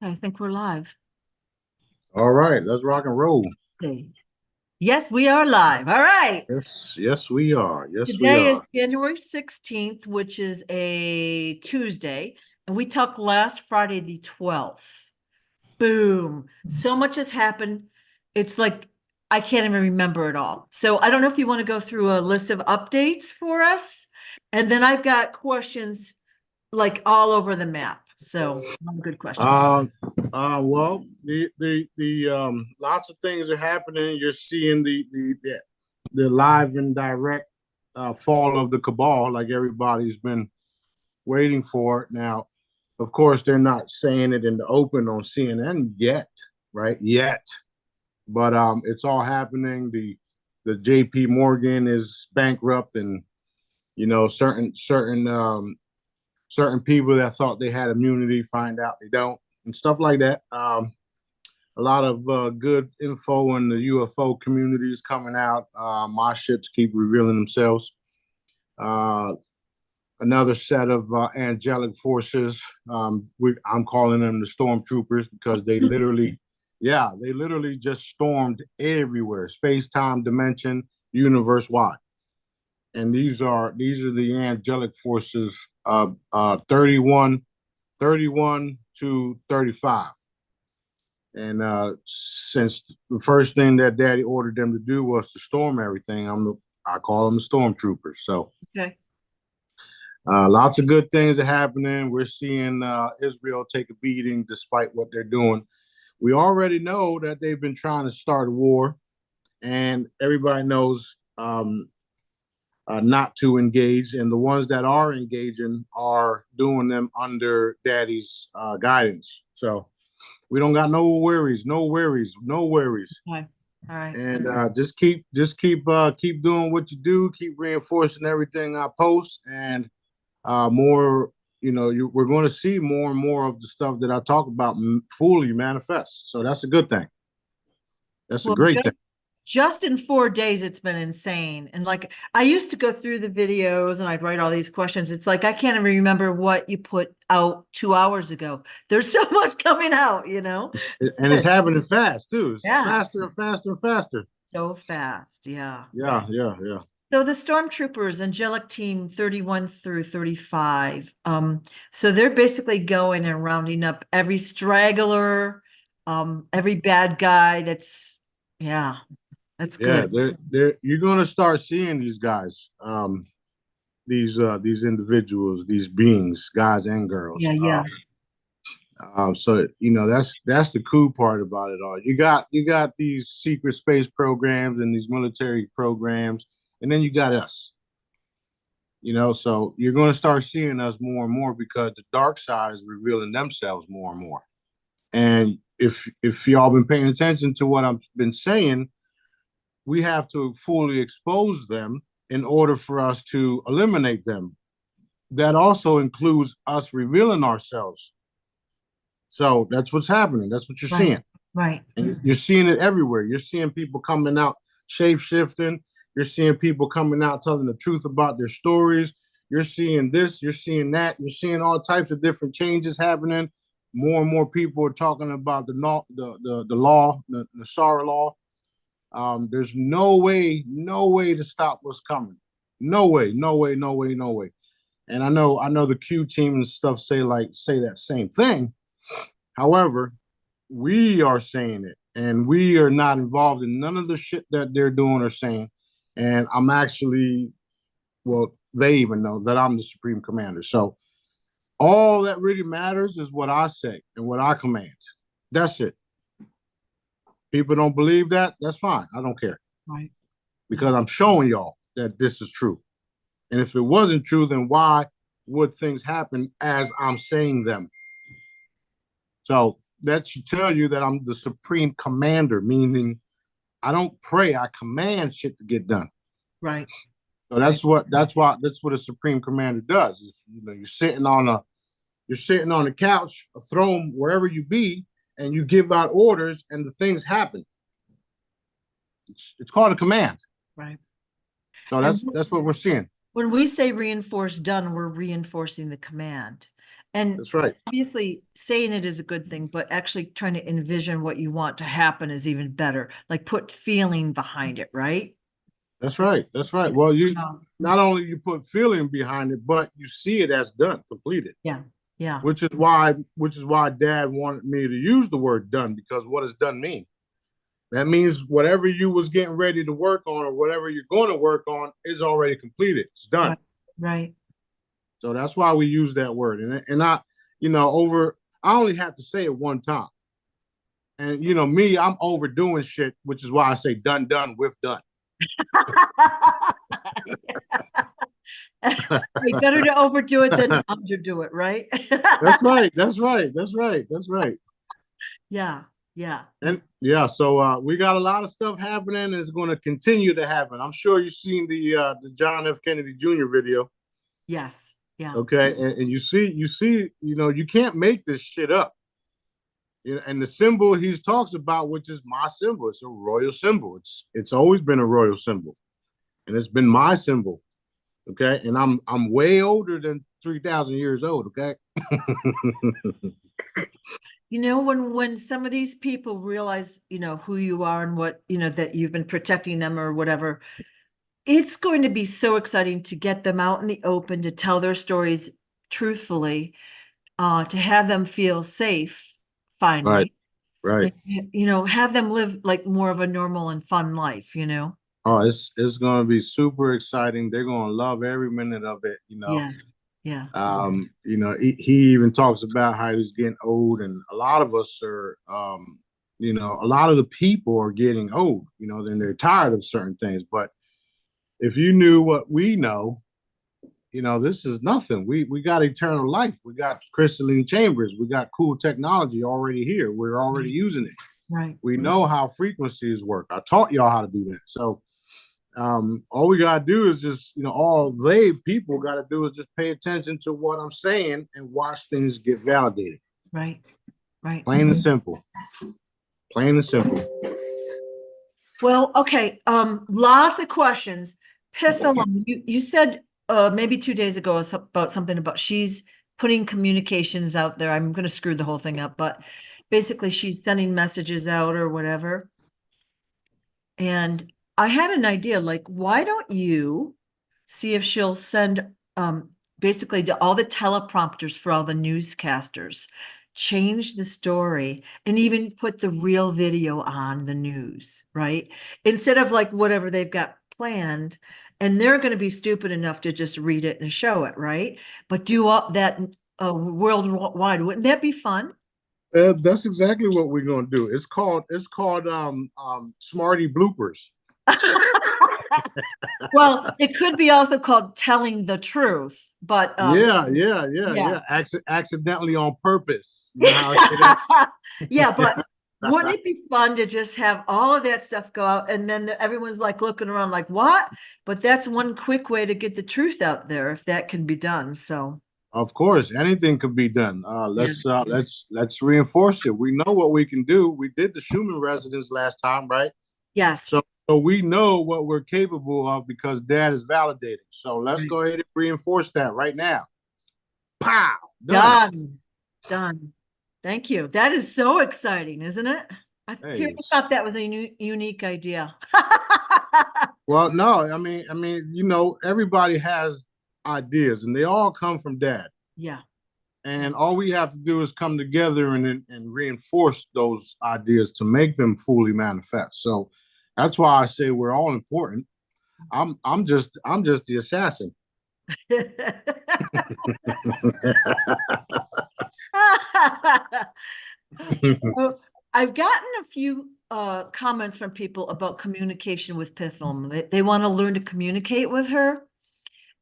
I think we're live. All right, let's rock and roll. Yes, we are live. All right. Yes, we are. Yes, we Today is are. January 16th, which is a Tuesday, and we talked last Friday, the 12th. Boom. So much has happened. It's like I can't even remember it all. So I don't know if you want to go through a list of updates for us. And then I've got questions like all over the map. So good question. Well, the lots of things are happening. You're seeing the live and direct fall of the cabal, like everybody's been waiting for it. Now, of course, they're not saying it in the open on CNN yet, right? Yet, but it's all happening. The JP Morgan is bankrupt, and certain people that thought they had immunity find out they don't, and stuff like that. A lot of good info in the UFO community is coming out. My ships keep revealing themselves. Uh, Another set of angelic forces. I'm calling them the stormtroopers because they literally just stormed everywhere, space, time, dimension, universe wide. And these are the angelic forces, 31 to 35. And since the first thing that Daddy ordered them to do was to storm everything, I call them the stormtroopers. So Okay. lots of good things are happening. We're seeing Israel take a beating despite what they're doing. We already know that they've been trying to start a war, and everybody knows not to engage. And the ones that are engaging are doing them under Daddy's guidance. So we don't got no worries, no worries, no worries. Okay. All right. And just keep doing what you do. Keep reinforcing everything I post, and more. We're going to see more and more of the stuff that I talk about fully manifest. So that's a good thing. That's a Well, great thing. just in 4 days, it's been insane. And like I used to go through the videos and I'd write all these questions. It's like I can't even remember what you put out 2 hours ago. There's so much coming out, you know? And it's happening fast too. It's Yeah, faster and faster and faster. so fast. Yeah. Yeah, yeah, yeah. So the stormtroopers, Angelic Team 31 through 35. So they're basically going and rounding up every straggler, every bad guy yeah, that's Yeah, good. they're you're gonna start seeing these guys, these individuals, these beings, guys and girls. Yeah, yeah. So that's the cool part about it all. You got these secret space programs and these military programs, and then you got us. So you're gonna start seeing us more and more because the dark side is revealing themselves more and more. And if y'all been paying attention to what I've been saying, we have to fully expose them in order for us to eliminate them. That also includes us revealing ourselves. So that's what's happening. That's what you're Right, seeing. right. And you're seeing it everywhere. You're seeing people coming out shape shifting. You're seeing people coming out telling the truth about their stories. You're seeing this, you're seeing that, you're seeing all types of different changes happening. More and more people are talking about the law, the Shara law. There's no way to stop what's coming. No way, no way, no way, no way. And I know the Q team and stuff say that same thing. However, we are saying it, and we are not involved in none of the shit that they're doing or saying. And I'm actually, well, they even know that I'm the supreme commander. So all that really matters is what I say and what I command. That's it. People don't believe that. That's fine. I don't care Right. because I'm showing y'all that this is true. And if it wasn't true, then why would things happen as I'm saying them? So that should tell you that I'm the supreme commander, meaning I don't pray, I command shit to get done. Right. So that's what a supreme commander does. You're sitting on a couch, a throne, wherever you be, and you give out orders and the things happen. It's called a command. Right. So And that's what we're seeing. when we say reinforce done, we're reinforcing the command. And That's right. obviously saying it is a good thing, but actually trying to envision what you want to happen is even better. Like put feeling behind it, right? That's right. That's right. Well, you Um, not only you put feeling behind it, but you see it as done, completed. yeah, yeah, Which is why Dad wanted me to use the word done, because what does done mean? That means whatever you was getting ready to work on or whatever you're going to work on is already completed. It's done. right, right. So that's why we use that word. And I, I only have to say it one time. And me, I'm overdoing shit, which is why I say done, done with done. Right, better to overdo it than underdo it, right? That's right. That's right. That's right. That's right. Yeah, yeah, And yeah, so we got a lot of stuff happening, and it's going to continue to happen. I'm sure you've seen the John F. Kennedy Jr. video. yes, yeah, Okay, and you can't make this shit up. And the symbol he talks about, which is my symbol, it's a royal symbol. It's always been a royal symbol, and it's been my symbol. Okay, and I'm way older than 3,000 years old. Okay. when some of these people realize, who you are and what, that you've been protecting them or whatever, it's going to be so exciting to get them out in the open, to tell their stories truthfully, to have them feel safe Right, finally, right. and, have them live like more of a normal and fun life. Oh, it's going to be super exciting. They're going to love every minute of it. Yeah, yeah, He even talks about how he's getting old, and a lot of us are, a lot of the people are getting old. Then they're tired of certain things. But if you knew what we know, this is nothing. We got eternal life. We got crystalline chambers. We got cool technology already here. We're already using it. right. We know how frequencies work. I taught y'all how to do that. So all we gotta do is just, all they people gotta do is just pay attention to what I'm saying and watch things get validated. Right, right. Plain and simple. Plain and simple. Well, okay, lots of questions. Pitholem, you said maybe 2 days ago about something about she's putting communications out there. I'm gonna screw the whole thing up, but basically she's sending messages out or whatever. And I had an idea, like, why don't you see if she'll send basically to all the teleprompters for all the newscasters, change the story and even put the real video on the news, right? Instead of like whatever they've got planned, and they're going to be stupid enough to just read it and show it, right? But do all that worldwide. Wouldn't that be fun? That's exactly what we're gonna do. It's called Smarty bloopers. Well, it could be also called telling the truth, but Yeah, yeah, yeah, yeah. yeah. Accidentally on purpose. You know how I say that? Yeah, but wouldn't it be fun to just have all of that stuff go out and then everyone's like looking around like, what? But that's one quick way to get the truth out there if that can be done. So Of course, anything could be done. yeah. Let's reinforce it. We know what we can do. We did the Schumann residence last time, right? Yes. So we know what we're capable of because Dad is validated. So let's Right. go ahead and reinforce that right now. Pow! Done. Done. Done. Thank you. That is so exciting, isn't it? Hey. I thought that was a unique idea. Well, no, everybody has ideas, and they all come from Dad. Yeah. And all we have to do is come together and reinforce those ideas to make them fully manifest. So that's why I say we're all important. I'm just the assassin. Oh, I've gotten a few comments from people about communication with Pitholem. They want to learn to communicate with her.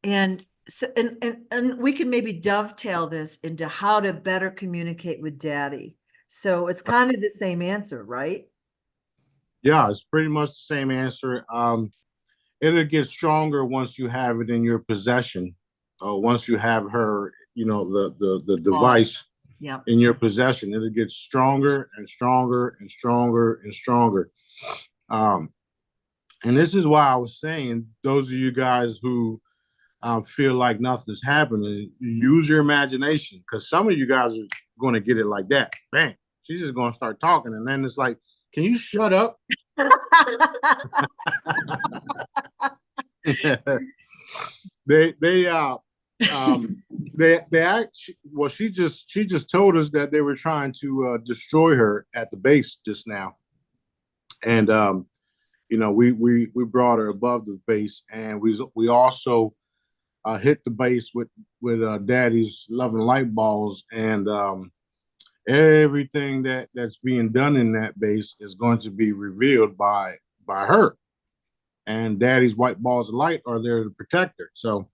And so and we can maybe dovetail this into how to better communicate with Daddy. So it's kind of the same answer, right? Yeah, it's pretty much the same answer. It'll get stronger once you have it in your possession. Once you have her, the Oh, device yeah. in your possession, it'll get stronger and stronger and stronger and stronger. Um, and this is why I was saying, those of you guys who feel like nothing's happening. Use your imagination, because some of you guys are going to get it like that. Bang, she's just going to start talking, and then it's like, can you shut up? they they uh they act well, she just told us that they were trying to destroy her at the base just now. And we brought her above the base, and we also hit the base with daddy's loving light balls, and everything that's being done in that base is going to be revealed by her. And daddy's white balls of light are there to protect her. So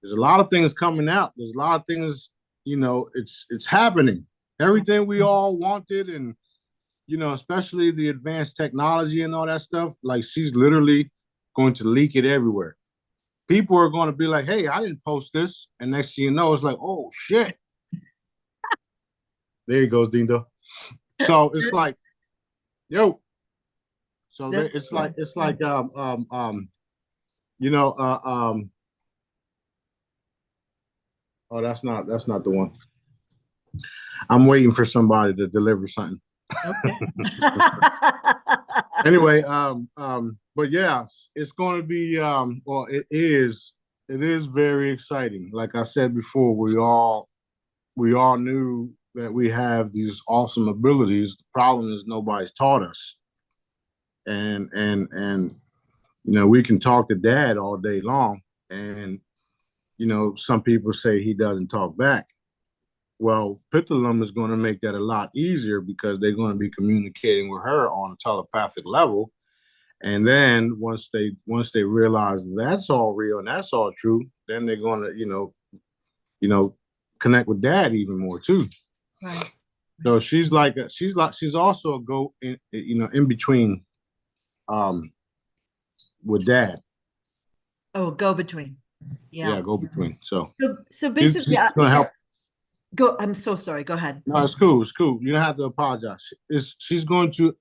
there's a lot of things coming out. There's a lot of things, it's happening. Everything we all wanted, and especially the advanced technology and all that stuff, like she's literally going to leak it everywhere. People are going to be like, hey, I didn't post this. And next thing you know, it's like, oh shit. There he goes, Dindo. So it's like, yo. So it's like you know, oh, that's not the one. I'm waiting for somebody to deliver something. Okay. Anyway, but yeah, it's going to be well, it is very exciting. Like I said before, we all knew that we have these awesome abilities. The problem is nobody's taught us. And we can talk to dad all day long, and some people say he doesn't talk back. Well, Pitholem is going to make that a lot easier, because they're going to be communicating with her on a telepathic level. And then once they realize that's all real and that's all true, then they're going to connect with dad even more too. Right. So she's also a go in between with dad. Oh, go between. Yeah, go between. So basically, she's gonna help. Go. I'm so sorry. Go ahead. No, it's cool. It's cool. You don't have to apologize. She's going to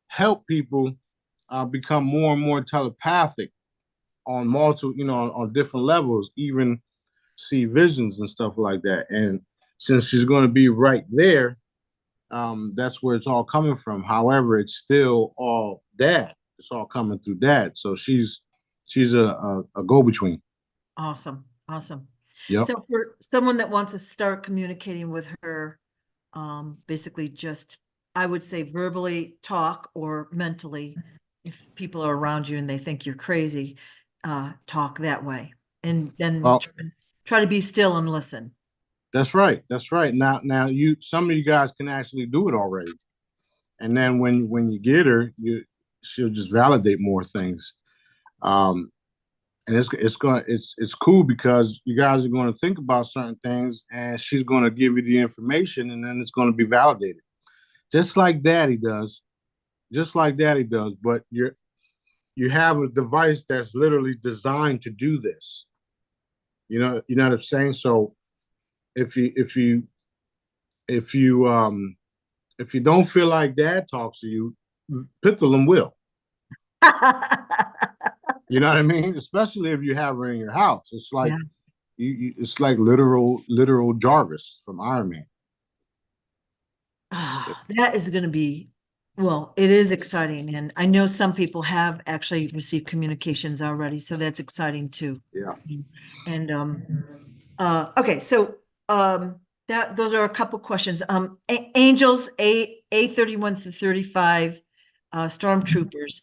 help people become more and more telepathic on multiple, on different levels, even see visions and stuff like that. And since she's going to be right there, that's where it's all coming from. However, it's still all dad. It's all coming through dad. So she's a go-between. Awesome. Yep. So for someone that wants to start communicating with her, basically just, I would say, verbally talk, or mentally, if people are around you and they think you're crazy, talk that way, and then try to be still and listen. That's right. Now some of you guys can actually do it already. And then when you get her, she'll just validate more things. And it's cool, because you guys are going to think about certain things, and she's going to give you the information, and then it's going to be validated, just like daddy does. But you have a device that's literally designed to do this. You know what I'm saying? So if you don't feel like dad talks to you, Pitholem will. You know what I mean? Especially if you have her in your house. It's like it's like literal Jarvis from Iron Man. That is going to be, well, it is exciting, and I know some people have actually received communications already, so that's exciting too. Yeah. And okay, so those are a couple questions. Angels A31 through 35, stormtroopers.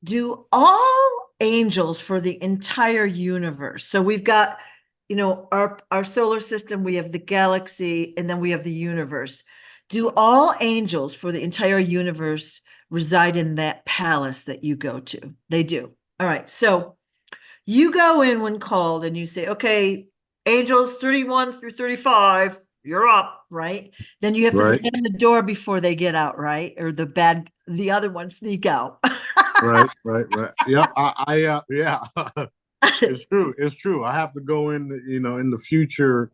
Do all angels for the entire universe? So we've got, our solar system, we have the galaxy, and then we have the universe. Do all angels for the entire universe reside in that palace that you go to? They do. All right. So you go in when called, and you say, okay, angels 31 through 35, you're up, right? Then you have to slam the door before they get out, right? Or the other ones sneak out. Right. Yep. Yeah. It's true. I have to go in, in the future,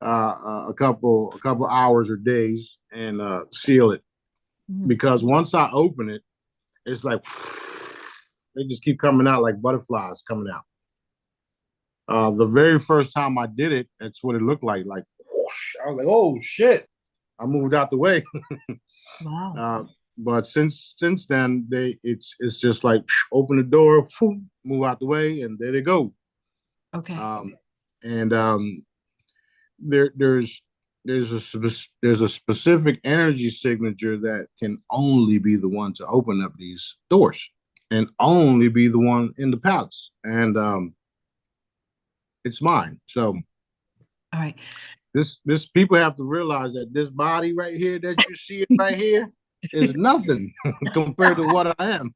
a couple hours or days, and seal it, because once I open it, it's like they just keep coming out like butterflies coming out. The very first time I did it, that's what it looked like. Like, whoosh, I was like, oh shit. I moved out the way. Wow. uh, but since then, it's just like open the door, move out the way, and there they go. Okay. Um, and there there's there's a specific energy signature that can only be the one to open up these doors, and only be the one in the palace, and it's mine. So All right. this people have to realize that this body right here that you see right here is nothing compared to what I am.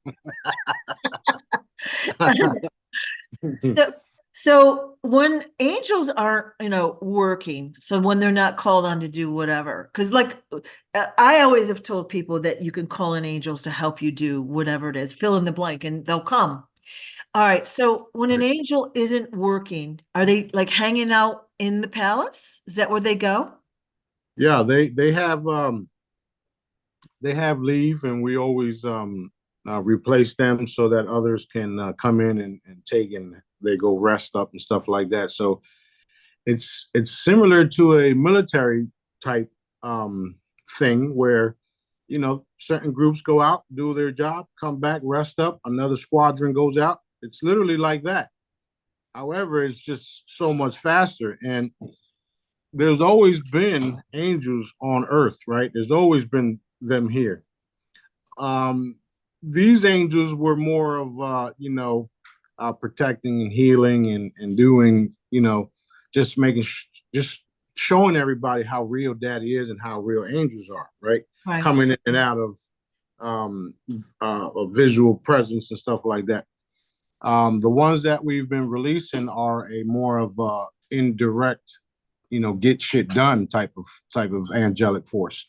So, so when angels aren't, working, so when they're not called on to do whatever, because like I always have told people that you can call in angels to help you do whatever it is, fill in the blank, and they'll come. All right. So when an angel isn't working, are they like hanging out in the palace? Is that where they go? Yeah, they have leave, and we always replace them so that others can come in and take, and they go rest up and stuff like that. So it's similar to a military type thing where certain groups go out, do their job, come back, rest up, another squadron goes out. It's literally like that. However, it's just so much faster, and there's always been angels on earth, right? There's always been them here. um these angels were more of protecting and healing and doing, just just showing everybody how real daddy is and how real angels are, right? Right. Coming in and out of a visual presence and stuff like that. The ones that we've been releasing are a more of indirect, get shit done type of angelic force.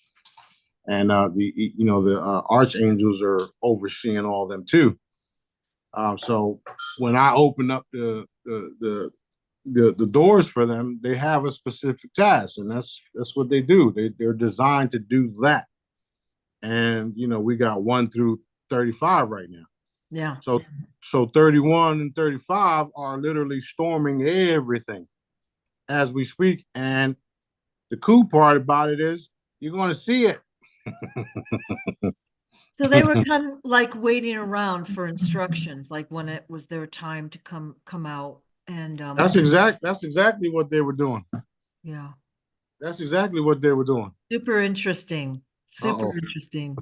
And the archangels are overseeing all of them too. So when I open up the doors for them, they have a specific task, and that's what they do. They're designed to do that. And we got 1 through 35 right now. Yeah. So 31 and 35 are literally storming everything as we speak. And the cool part about it is you're going to see it. So they were kind of like waiting around for instructions, like when it was their time to come out. And That's exactly what they were doing. yeah, That's exactly what they were doing. super interesting. Super Uh-oh. interesting.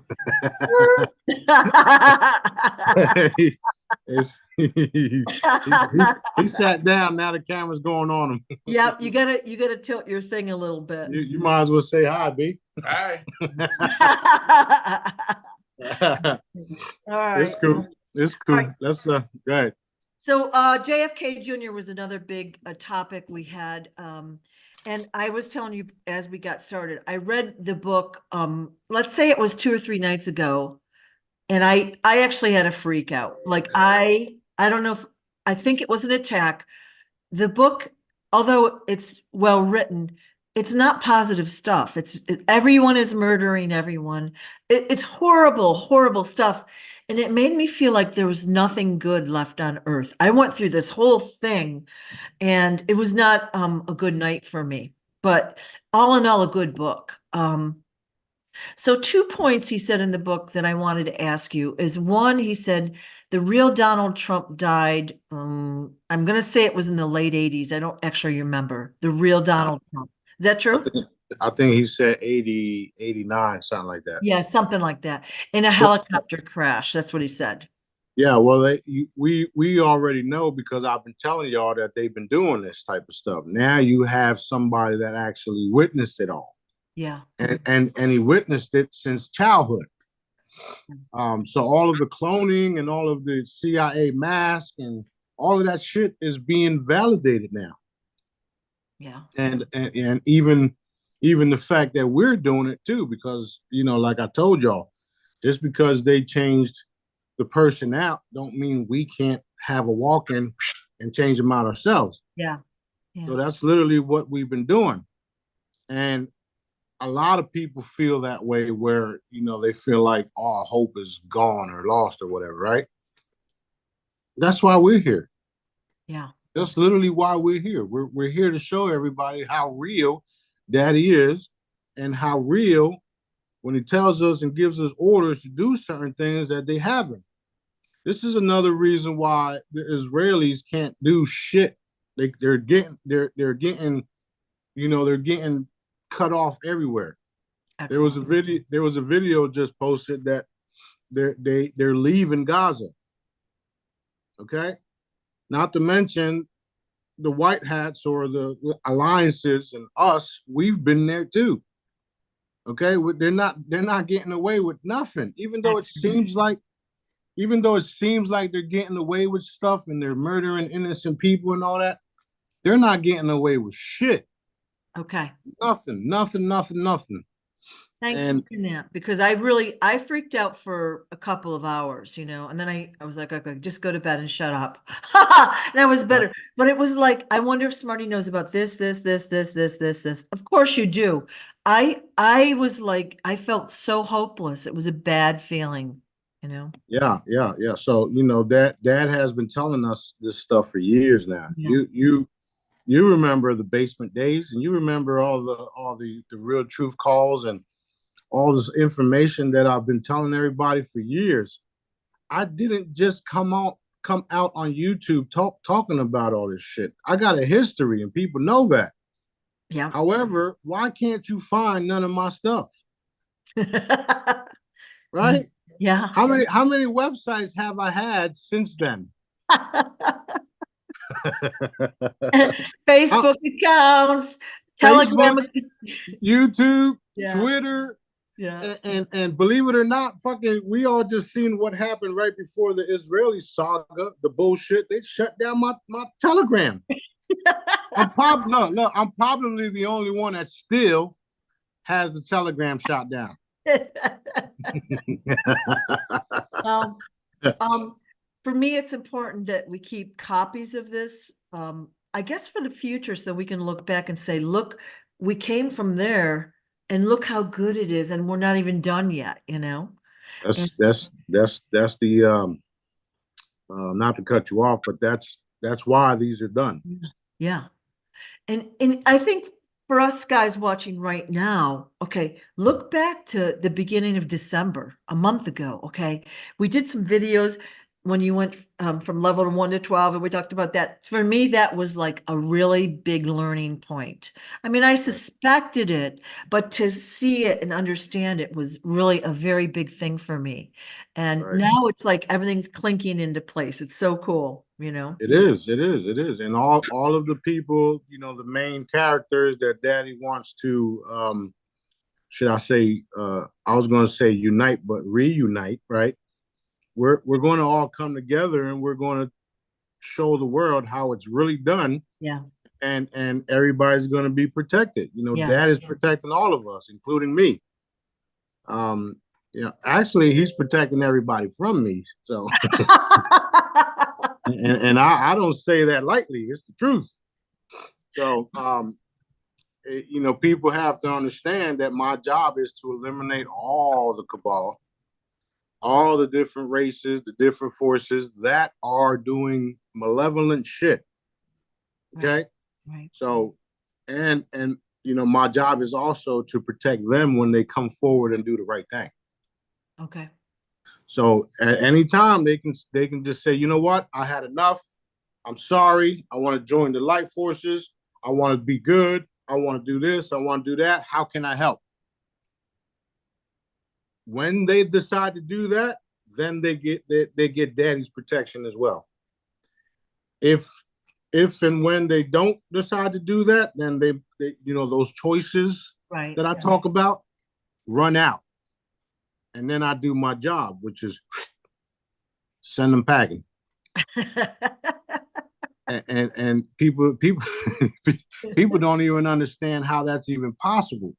He sat down. Now the camera's going on him. Yep, you gotta tilt your thing a little bit. You might as well say hi, B. Hi. All right. It's cool. It's cool. Right. Let's go ahead. So JFK Jr. was another big topic we had. And I was telling you as we got started, I read the book, let's say it was 2 or 3 nights ago, and I actually had a freak out. Like I don't know if I think it was an attack. The book, although it's well written, it's not positive stuff. Everyone is murdering everyone. It's horrible, horrible stuff. And it made me feel like there was nothing good left on earth. I went through this whole thing and it was not a good night for me, but all in all, a good book. So 2 points he said in the book that I wanted to ask you is one, he said the real Donald Trump died. I'm going to say it was in the late 80s. I don't actually remember the real Donald Trump. Is that true? I think he said 80, 89, something like that. Yeah, something like that. In a helicopter crash. That's what he said. Yeah, well, we already know because I've been telling y'all that they've been doing this type of stuff. Now you have somebody that actually witnessed it all. Yeah. And he witnessed it since childhood. So all of the cloning and all of the CIA mask and all of that shit is being validated now. Yeah. And even the fact that we're doing it too, because like I told y'all, just because they changed the person out, don't mean we can't have a walk-in and change them out ourselves. Yeah. So that's literally what we've been doing. And a lot of people feel that way where, they feel like all hope is gone or lost or whatever, right? That's why we're here. Yeah. That's literally why we're here. We're here to show everybody how real Daddy is, and how real when he tells us and gives us orders to do certain things that they haven't. This is another reason why the Israelis can't do shit. They're getting they're getting cut off everywhere. Excellent. There was a video just posted that they're leaving Gaza. Okay, not to mention the white hats or the alliances and us. We've been there too. Okay, they're not getting away with nothing, Excellent. even though it seems like they're getting away with stuff and they're murdering innocent people and all that. They're not getting away with shit. Okay. Nothing, nothing, nothing, nothing. Thanks for And doing that, because I freaked out for a couple of hours, and then I was like, okay, just go to bed and shut up. And that was better. But it was like, I wonder if Smarty knows about this. Of course you do. I was like, I felt so hopeless. It was a bad feeling. yeah, yeah, yeah. So dad has been telling us this stuff for years now. Yeah. You remember the basement days, and you remember all the real truth calls and all this information that I've been telling everybody for years. I didn't just come out on YouTube talking about all this shit. I got a history, and people know that. Yeah. However, why can't you find none of my stuff? Right? Yeah. How many websites have I had since then? Facebook accounts, Facebook, Telegram. YouTube, Yeah. Twitter, Yeah. and believe it or not, fucking, we all just seen what happened right before the Israeli saga, the bullshit. They shut down my Telegram. I'm probably the only one that still has the Telegram shut down. Um, for me, it's important that we keep copies of this, I guess for the future, so we can look back and say, look, we came from there and look how good it is. And we're not even done yet. And That's the not to cut you off, but that's why these are done. yeah. And I think for us guys watching right now, okay, look back to the beginning of December, a month ago, okay? We did some videos when you went from level 1 to 12, and we talked about that. For me, that was like a really big learning point. I mean, I suspected it, but to see it and understand it was really a very big thing for me. And Right. now it's like everything's clinking into place. It's so cool. It is, and all of the people, the main characters that Daddy wants to, should I say, I was going to say unite, but reunite, right? We're going to all come together, and we're going to show the world how it's really done. Yeah. And everybody's going to be protected. Yeah. Dad is protecting all of us, including me. Actually, he's protecting everybody from me. So, and I don't say that lightly. It's the truth. So, people have to understand that my job is to eliminate all the cabal, all the different races, the different forces that are doing malevolent shit. Okay. Right. So, and my job is also to protect them when they come forward and do the right thing. Okay. So at any time they can just say, you know what, I had enough. I'm sorry. I want to join the light forces. I want to be good. I want to do this. I want to do that. How can I help? When they decide to do that, then they get Daddy's protection as well. If and when they don't decide to do that, then they those choices that I talk about run out. And then I do my job, which is send them packing. and people people don't even understand how that's even possible.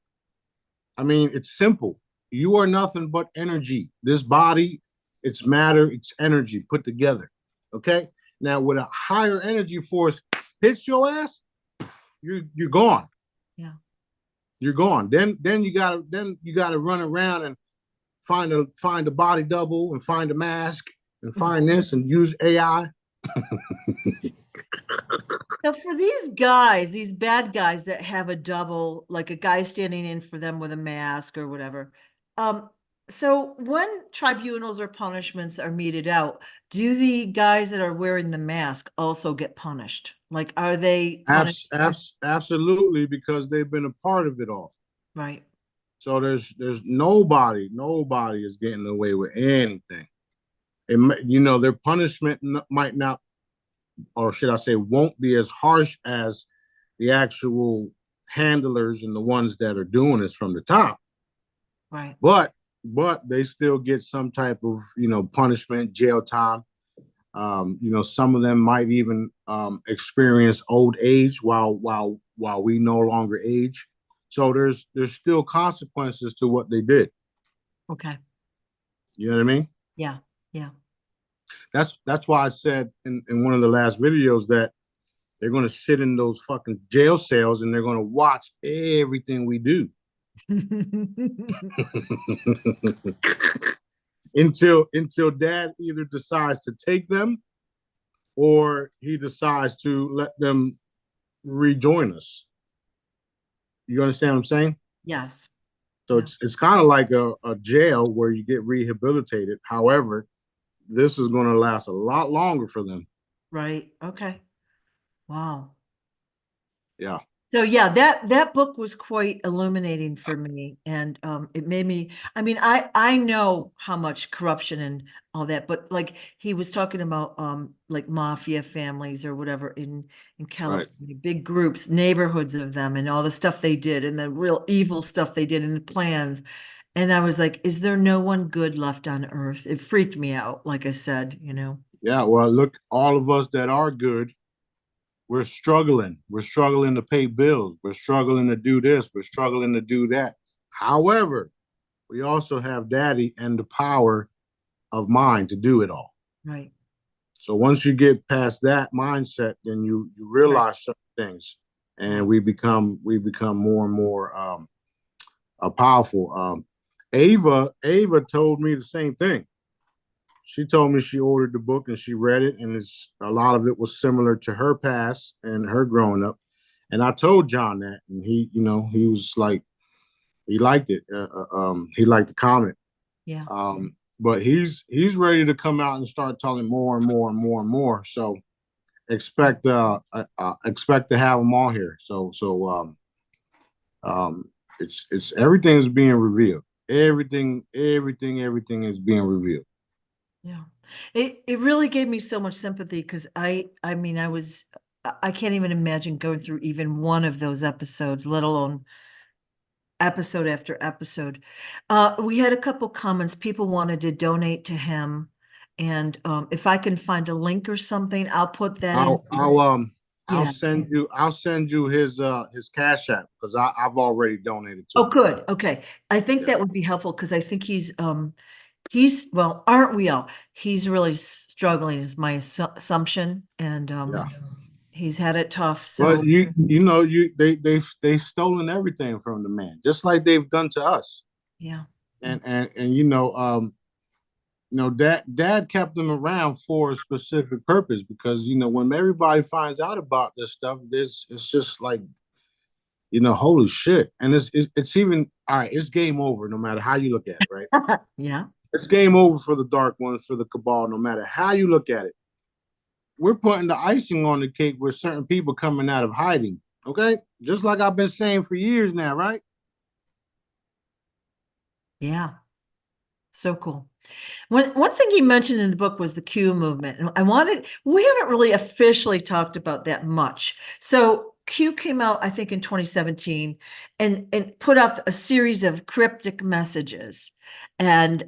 I mean, it's simple. You are nothing but energy. This body, it's matter, it's energy put together. Okay? Now, with a higher energy force hits your ass, you're gone. Yeah. You're gone. Then you gotta run around and find a body double and find a mask and find this and use AI. So for these guys, these bad guys that have a double, like a guy standing in for them with a mask or whatever, um, so when tribunals or punishments are meted out, do the guys that are wearing the mask also get punished? Like, are they punished? Absolutely, because they've been a part of it all. Right. So there's nobody is getting away with anything. Their punishment might not, or should I say, won't be as harsh as the actual handlers and the ones that are doing this from the top. Right. But they still get some type of punishment, jail time. Some of them might even experience old age while we no longer age. So there's still consequences to what they did. Okay. You know what I mean? Yeah. Yeah. That's why I said in one of the last videos that they're going to sit in those fucking jail cells and they're going to watch everything we do until dad either decides to take them or he decides to let them rejoin us. You understand what I'm saying? Yes. So it's kind of like a jail where you get rehabilitated. However, this is going to last a lot longer for them. Right. Okay. Wow. Yeah. So yeah, that book was quite illuminating for me, and it made me. I mean, I know how much corruption and all that, but like he was talking about like mafia families or whatever in Right. California, big groups, neighborhoods of them, and all the stuff they did, and the real evil stuff they did, and the plans. And I was like, is there no one good left on earth? It freaked me out, like I said, you know. Yeah. Well, look, all of us that are good, we're struggling. We're struggling to pay bills. We're struggling to do this. We're struggling to do that. However, we also have daddy and the power of mind to do it all. Right. So once you get past that mindset, then you Right. realize certain things, and we become more and more powerful. Ava told me the same thing. She told me she ordered the book and she read it, and it's a lot of it was similar to her past and her growing up. And I told John that, and he was like, he liked it. He liked the comment. Yeah. But he's ready to come out and start telling more and more and more and more. So expect to have them all here. It's everything is being revealed. Everything is being revealed. Yeah. It really gave me so much sympathy because I mean I can't even imagine going through even one of those episodes, let alone episode after episode. We had a couple comments. People wanted to donate to him. And if I can find a link or something, I'll put that in. I'll Yeah. send you his Cash App because I've already donated to Oh, him. good. Okay. I think Yeah. that would be helpful because I think he's well, aren't we all? He's really struggling is my assumption. And Yeah. he's had it tough. But So they've stolen everything from the man, just like they've done to us. yeah. And dad kept them around for a specific purpose because when everybody finds out about this stuff, it's just like holy shit. And it's even all right, it's game over no matter how you look at it, right? Yeah. It's game over for the dark ones, for the cabal, no matter how you look at it. We're putting the icing on the cake with certain people coming out of hiding. Okay, just like I've been saying for years now, right? Yeah. So cool. One thing he mentioned in the book was the Q movement. And we haven't really officially talked about that much. So Q came out, I think, in 2017 and put out a series of cryptic messages. And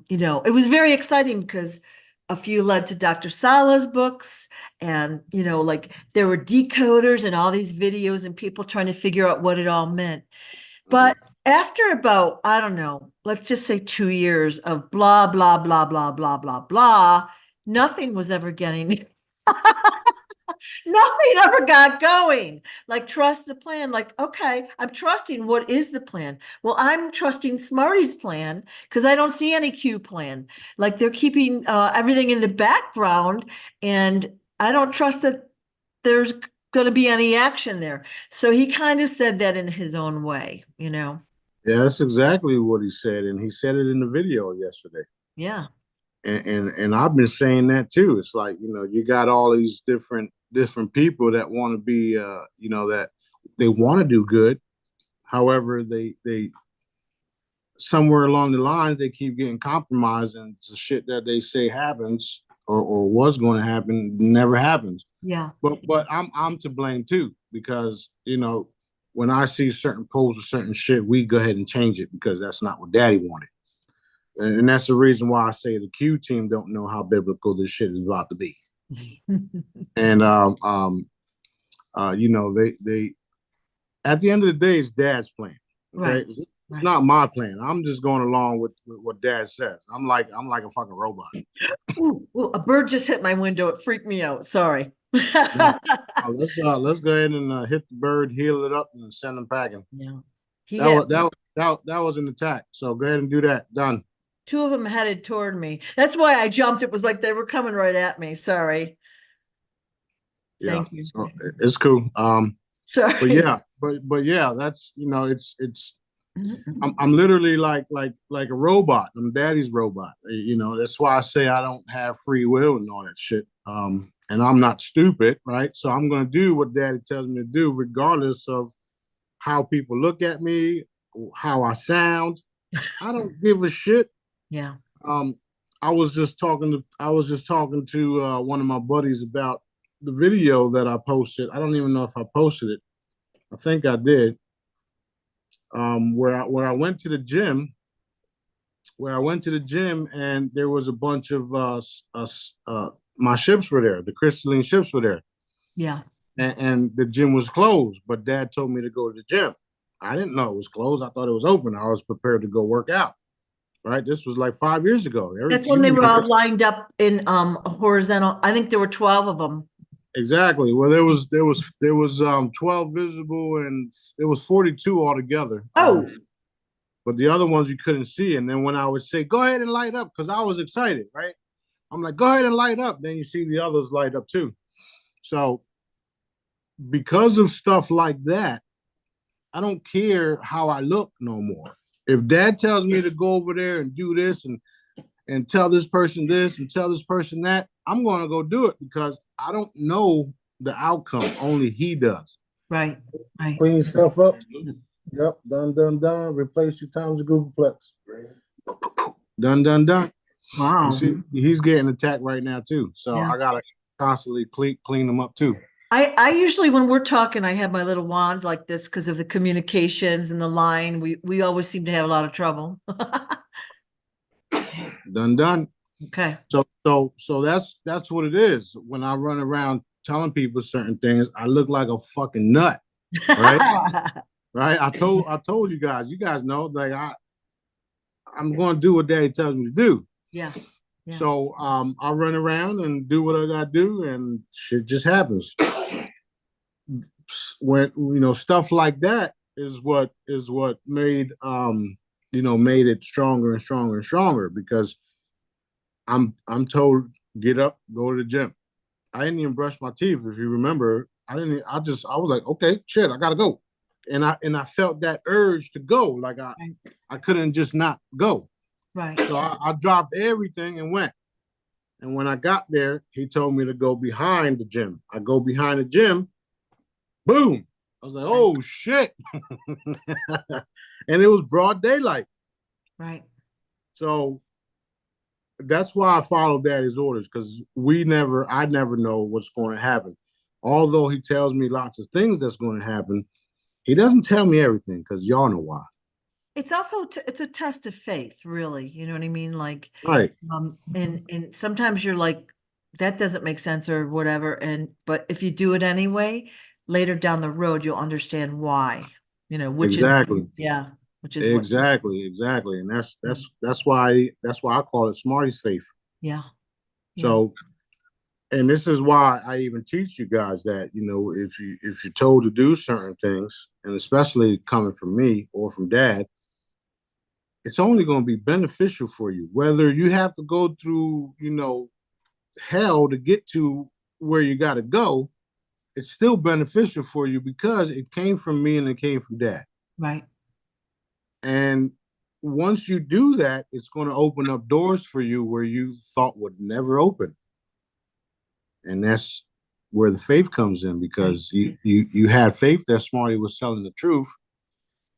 it was very exciting because a few led to Dr. Sala's books. And, like there were decoders and all these videos and people trying to figure out what it all meant. But after about, I don't know, let's just say 2 years of blah, blah, blah, blah, blah, blah, blah, nothing was ever getting, nothing ever got going. Like, trust the plan. Like, okay, I'm trusting what is the plan? Well, I'm trusting Smarty's plan because I don't see any Q plan. Like, they're keeping everything in the background, and I don't trust that there's going to be any action there. So he kind of said that in his own way, you know. Yeah, that's exactly what he said, and he said it in the video yesterday. Yeah. And I've been saying that too. It's like, you got all these different people that want to be, that they want to do good. However, they somewhere along the lines they keep getting compromised, and the shit that they say happens or was going to happen never happens. Yeah. But I'm to blame too, because when I see certain posts or certain shit, we go ahead and change it because that's not what Daddy wanted. And that's the reason why I say the Q team don't know how biblical this shit is about to be. And they at the end of the day, it's Dad's plan. Okay, Right. It's not my plan. I'm just going along with what Dad says. I'm like a fucking robot. Ooh, a bird just hit my window. It freaked me out. Sorry. Let's go ahead and hit the bird, heal it up, and send them packing. Yeah. That was an attack. So go ahead and do that. Done. Two of them headed toward me. That's why I jumped. It was like they were coming right at me. Sorry. Yeah, Thank you. so it's cool. Sorry. But yeah, that's it's I'm literally like a robot. I'm Daddy's robot. That's why I say I don't have free will and all that shit. And I'm not stupid, right? So I'm gonna do what Daddy tells me to do, regardless of how people look at me, how I sound. I don't give a shit. Yeah. I was just talking to one of my buddies about the video that I posted. I don't even know if I posted it. I think I did. Where I went to the gym, and there was a bunch of my ships were there. The crystalline ships were there. Yeah. And the gym was closed, but Dad told me to go to the gym. I didn't know it was closed. I thought it was open. I was prepared to go work out. Right, this was like 5 years ago. That's when they were all lined up in a horizontal. I think there were 12 of them. Exactly. Well, there was 12 visible, and it was 42 altogether. Oh. But the other ones you couldn't see. And then when I would say, go ahead and light up, because I was excited, right? I'm like, go ahead and light up. Then you see the others light up too. So because of stuff like that, I don't care how I look no more. If Dad tells me to go over there and do this and tell this person this and tell this person that, I'm going to go do it, because I don't know the outcome. Only he does. Right. Clean stuff up. Yep. Done. Replace your times a Googleplex. Done. Wow. You see, he's getting attacked right now too. So yeah. I got to constantly clean them up too. I usually, when we're talking, I have my little wand like this because of the communications and the line. We always seem to have a lot of trouble. Done. Okay. So that's what it is. When I run around telling people certain things, I look like a fucking nut. Right? Right? I told you guys. You guys know, like I'm going to do what Daddy tells me to do. Yeah. So I run around and do what I got to do, and shit just happens. When stuff like that is what made made it stronger and stronger and stronger, because I'm told, get up, go to the gym. I didn't even brush my teeth, if you remember. I was like, okay, shit, I gotta go. And I felt that urge to go. Like I couldn't just not go. Right. So I dropped everything and went. And when I got there, he told me to go behind the gym. I go behind the gym. Boom. I was like, oh shit. And it was broad daylight. Right. So that's why I follow Daddy's orders, because I never know what's going to happen. Although he tells me lots of things that's going to happen, he doesn't tell me everything, because y'all know why. It's also it's a test of faith, really. You know what I mean? Like, right. And sometimes you're like, that doesn't make sense or whatever. But if you do it anyway, later down the road, you'll understand why. Which exactly. Which is exactly. And that's why I call it Smarty's faith. Yeah. So, and this is why I even teach you guys that, if you're told to do certain things, and especially coming from me or from Dad, it's only going to be beneficial for you. Whether you have to go through, hell to get to where you got to go, it's still beneficial for you because it came from me and it came from Dad. Right. And once you do that, it's going to open up doors for you where you thought would never open. And that's where the faith comes in, because you had faith that Smarty was telling the truth.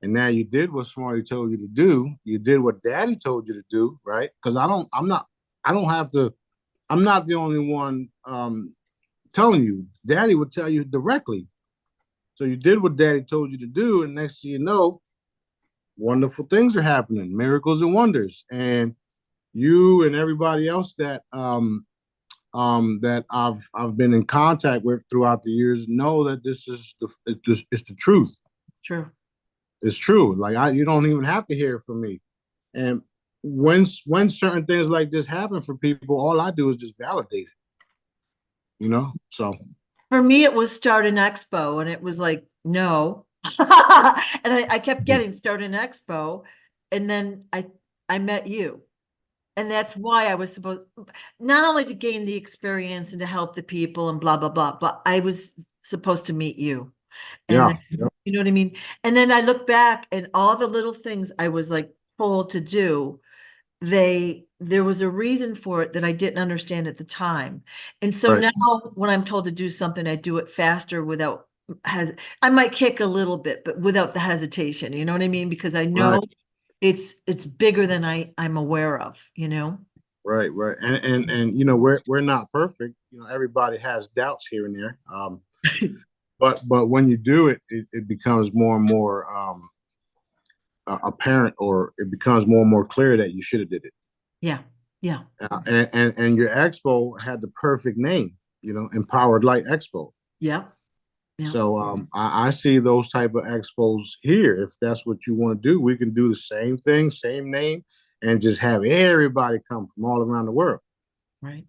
And now you did what Smarty told you to do. You did what Daddy told you to do, right? Because I'm not the only one telling you. Daddy would tell you directly. So you did what Daddy told you to do, and next thing you know, wonderful things are happening, miracles and wonders. And you and everybody else that that I've been in contact with throughout the years know that this is it's the truth. True. It's true. Like you don't even have to hear it from me. And when certain things like this happen for people, all I do is just validate it. So For me, it was start an expo, and it was like, no. And I kept getting start an expo, and then I met you. And that's why I was supposed, not only to gain the experience and to help the people and blah, blah, blah, but I was supposed to meet you. And yeah, then, you know what I mean? And then I look back and all the little things I was like told to do, there was a reason for it that I didn't understand at the time. And so right, now when I'm told to do something, I do it faster without I might kick a little bit, but without the hesitation, you know what I mean? Because I know right, it's bigger than I'm aware of, right, right. And we're not perfect. Everybody has doubts here and there. But when you do it, it becomes more and more apparent, or it becomes more and more clear that you should have did it. Yeah. Yeah. And your expo had the perfect name, Empowered Light Expo. Yeah. Yeah. So I see those type of expos here. If that's what you want to do, we can do the same thing, same name, and just have everybody come from all around the world. Right.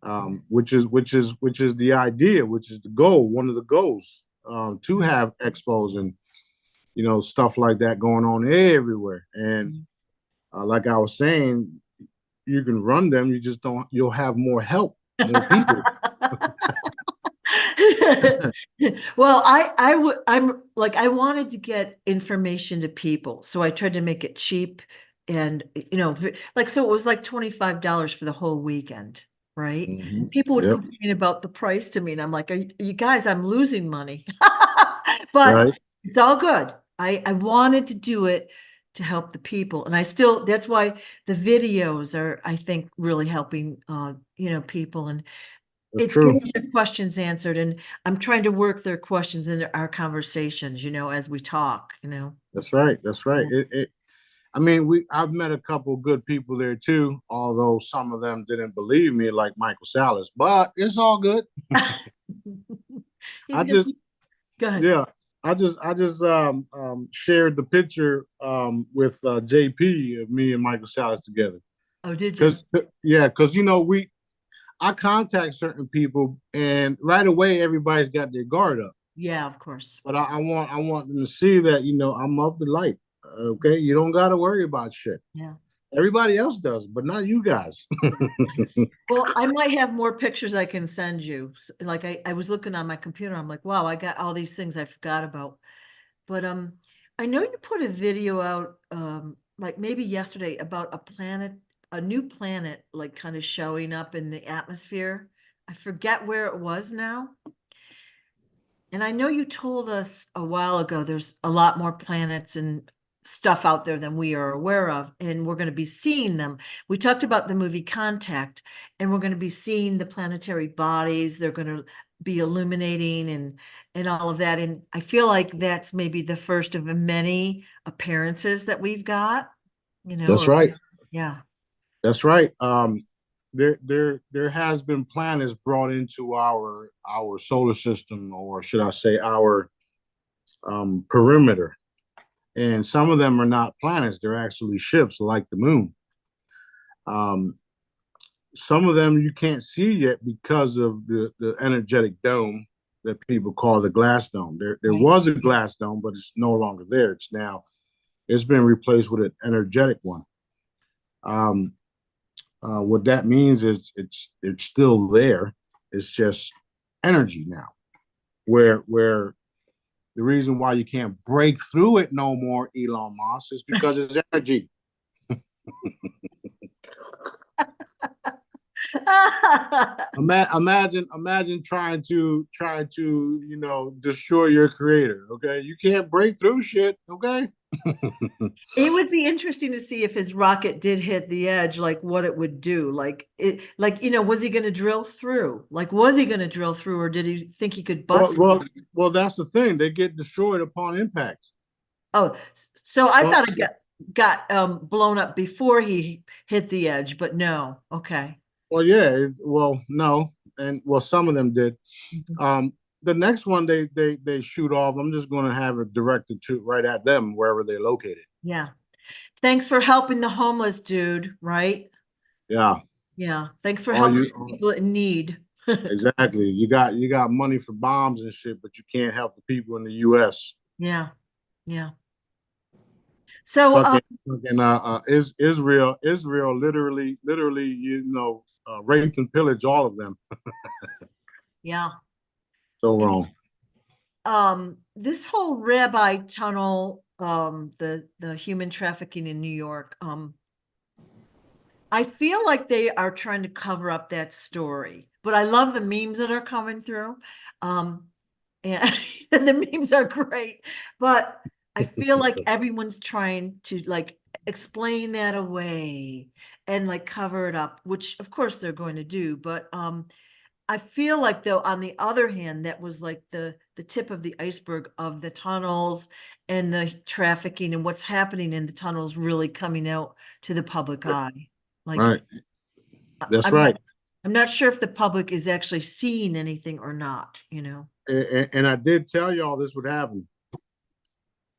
Which is the idea, which is the goal, one of the goals, to have expos and stuff like that going on everywhere. And like I was saying, you can run them. You just don't. You'll have more help, more people. Well, I'm like, I wanted to get information to people, so I tried to make it cheap and, like, so it was like $25 for the whole weekend, right? Mhm. People would Yep. complain about the price to me, and I'm like, you guys, I'm losing money. But Right. it's all good. I wanted to do it to help the people, and that's why the videos are, I think, really helping, people, and That's it's true. getting their questions answered, and I'm trying to work their questions into our conversations, as we talk, That's right. That's right. I mean, I've met a couple of good people there too, although some of them didn't believe me, like Michael Salas. But it's all good. He's I gonna just, go ahead. yeah, I just shared the picture with JP of me and Michael Salas together. Oh, did you? Because I contact certain people, and right away everybody's got their guard up. Yeah, of course. But I want them to see that I'm of the light. Okay, you don't got to worry about shit. Yeah. Everybody else does, but not you guys. Well, I might have more pictures I can send you. Like I was looking on my computer, I'm like, wow, I got all these things I forgot about. But I know you put a video out like maybe yesterday about a new planet, like kind of showing up in the atmosphere. I forget where it was now. And I know you told us a while ago there's a lot more planets and stuff out there than we are aware of, and we're going to be seeing them. We talked about the movie Contact, and we're going to be seeing the planetary bodies. They're going to be illuminating and all of that. And I feel like that's maybe the first of many appearances that we've got, That's right. Yeah. That's right. There has been planets brought into our solar system, or should I say our perimeter. And some of them are not planets; they're actually ships, like the moon. Um, some of them you can't see yet because of the energetic dome that people call the glass dome. There Right. was a glass dome, but it's no longer there. It's been replaced with an energetic one. Um, what that means is it's still there. It's just energy now. where the reason why you can't break through it no more, Elon Musk, is because it's energy. Imagine trying to destroy your creator. Okay, you can't break through shit. Okay. It would be interesting to see if his rocket did hit the edge, like what it would do. Was he going to drill through? Like, was he going to drill through, or did he think he could Well, bust? well, well. That's the thing. They get destroyed upon impact. Oh, so I Well, thought it got blown up before he hit the edge, but no. Okay. well, yeah. Well, no, and well, some of them did. Mhm. The next one they shoot off. I'm just going to have it directed to right at them wherever they're located. Yeah. Thanks for helping the homeless dude, right? Yeah. Yeah. Thanks for All helping you people in need. exactly. You got money for bombs and shit, but you can't help the people in the U.S. Yeah. Yeah. So, Israel literally, raped and pillaged all of them. yeah. So wrong. This whole Rabbi Tunnel, the human trafficking in New York, I feel like they are trying to cover up that story, but I love the memes that are coming through. And, and the memes are great, but I feel like everyone's trying to like explain that away and like cover it up, which of course they're going to do. But I feel like though, on the other hand, that was like the tip of the iceberg of the tunnels and the trafficking and what's happening in the tunnels really coming out to the public eye. Like Right. That's I'm not, right. I'm not sure if the public is actually seeing anything or not, And I did tell y'all this would happen.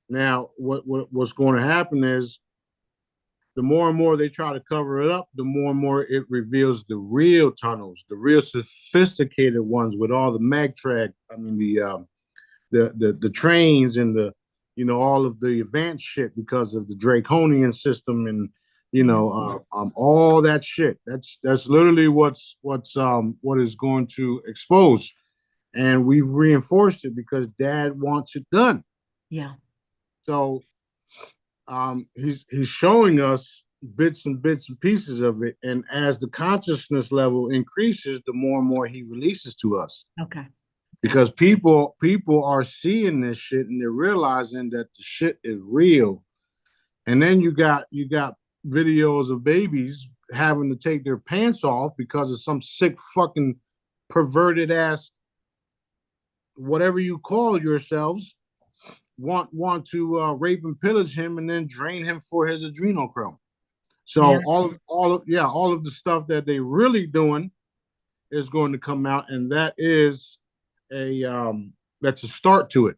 Now, what's going to happen is the more and more they try to cover it up, the more and more it reveals the real tunnels, the real sophisticated ones with all the mag track. I mean, the trains and all of the advanced shit because of the draconian system and all that shit. That's literally what is going to expose, and we've reinforced it because Dad wants it done. Yeah. So he's showing us bits and pieces of it, and as the consciousness level increases, the more and more he releases to us. Okay. Because people are seeing this shit and they're realizing that the shit is real. And then you got videos of babies having to take their pants off because of some sick fucking perverted ass whatever you call yourselves want to rape and pillage him and then drain him for his adrenochrome. So Yeah. all of the stuff that they really doing is going to come out, and that's a start to it.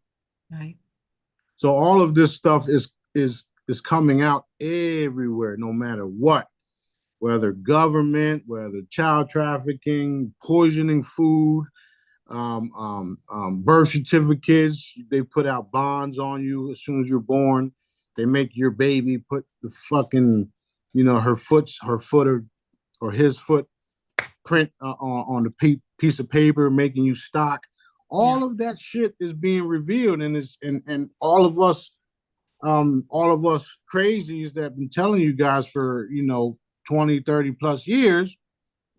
Right. So all of this stuff is coming out everywhere, no matter what, whether government, whether child trafficking, poisoning food, birth certificates. They put out bonds on you as soon as you're born. They make your baby put the fucking, her foot or his foot print on the piece of paper, making you stock. All of that shit is being revealed, and all of us crazies that have been telling you guys for 20, 30 plus years,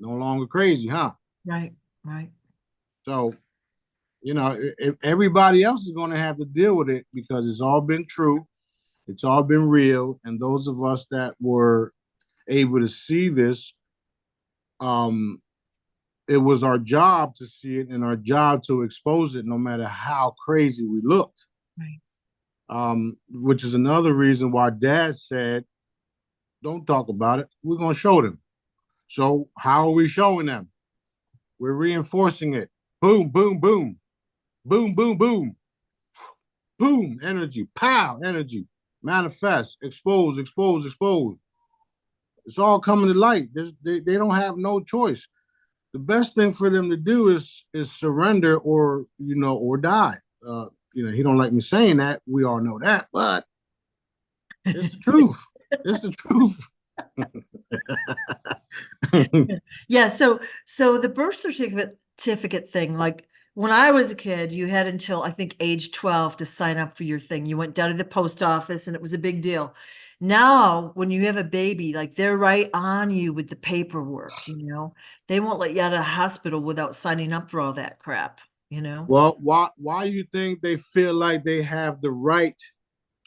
no longer crazy, huh? Right. Right. So if everybody else is going to have to deal with it because it's all been true, it's all been real, and those of us that were able to see this, it was our job to see it and our job to expose it, no matter how crazy we looked. Right. Which is another reason why Dad said, "Don't talk about it. We're going to show them." So how are we showing them? We're reinforcing it. Boom, boom, boom, boom, boom, boom, boom. Energy, pow, energy. Manifest, expose, expose, expose. It's all coming to light. They don't have no choice. The best thing for them to do is surrender or die. He don't like me saying that. We all know that, but it's the truth. It's the truth. Yeah. So the birth certificate thing, like when I was a kid, you had until I think age 12 to sign up for your thing. You went down to the post office and it was a big deal. Now, when you have a baby, like they're right on you with the paperwork, they won't let you out of the hospital without signing up for all that crap, Well, why you think they feel like they have the right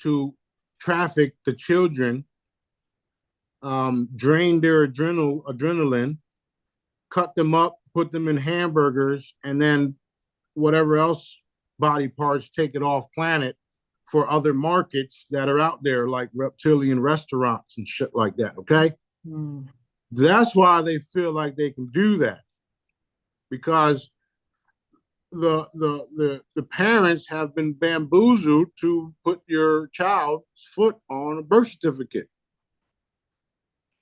to traffic the children, drain their adrenaline, cut them up, put them in hamburgers, and then whatever else body parts, take it off planet for other markets that are out there, like reptilian restaurants and shit like that, okay? Mm. That's why they feel like they can do that, because the parents have been bamboozled to put your child's foot on a birth certificate.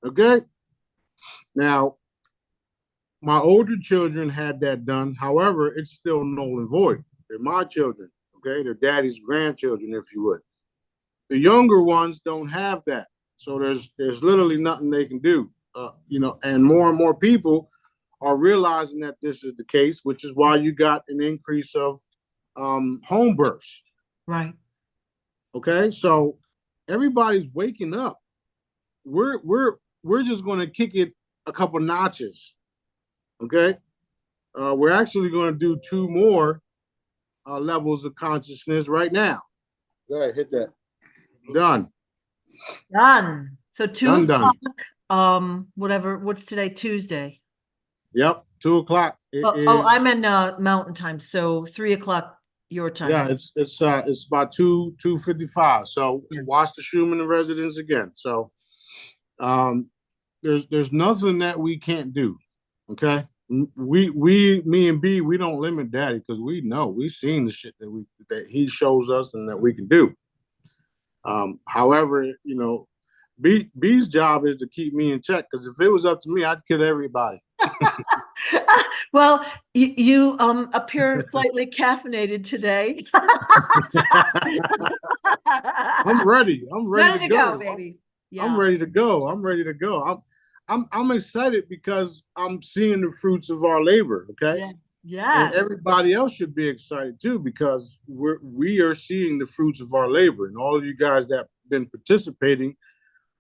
Okay? Now, my older children had that done. However, it's still null and void. They're my children. Okay? They're daddy's grandchildren, if you would. The younger ones don't have that. So there's literally nothing they can do. And more people are realizing that this is the case, which is why you got an increase of home births. Right. Okay, so everybody's waking up. We're just going to kick it a couple notches. Okay, we're actually going to do 2 more levels of consciousness right now. Go ahead, hit that. Done. So 2 Done. o'clock, whatever, what's today? Tuesday. Yep, 2 o'clock. I'm in Mountain Time, so 3 o'clock your time. Yeah, it's about 2:55. So watch the Schumann residence again. So there's nothing that we can't do. Okay. Me and B, we don't limit daddy because we know we've seen the shit that he shows us and that we can do. However, B's job is to keep me in check, because if it was up to me, I'd kill everybody. Well, you appear slightly caffeinated today. I'm ready. I'm ready to go, baby. Yeah. I'm ready to go. I'm excited because I'm seeing the fruits of our labor. Okay. Yeah. And everybody else should be excited too, because we are seeing the fruits of our labor, and all of you guys that have been participating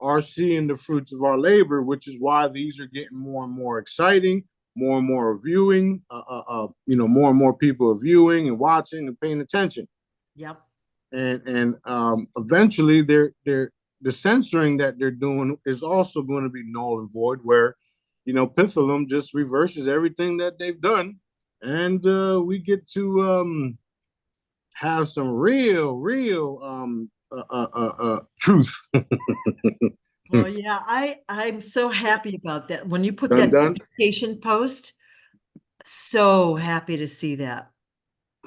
are seeing the fruits of our labor, which is why these are getting more and more exciting, more and more viewing. More and more people are viewing and watching and paying attention. Yep. And eventually, the censoring that they're doing is also going to be null and void, where Pitholem just reverses everything that they've done, and we get to have some real truth. Well, yeah, I'm so happy about that. When you put Done. that notification post, so happy to see that.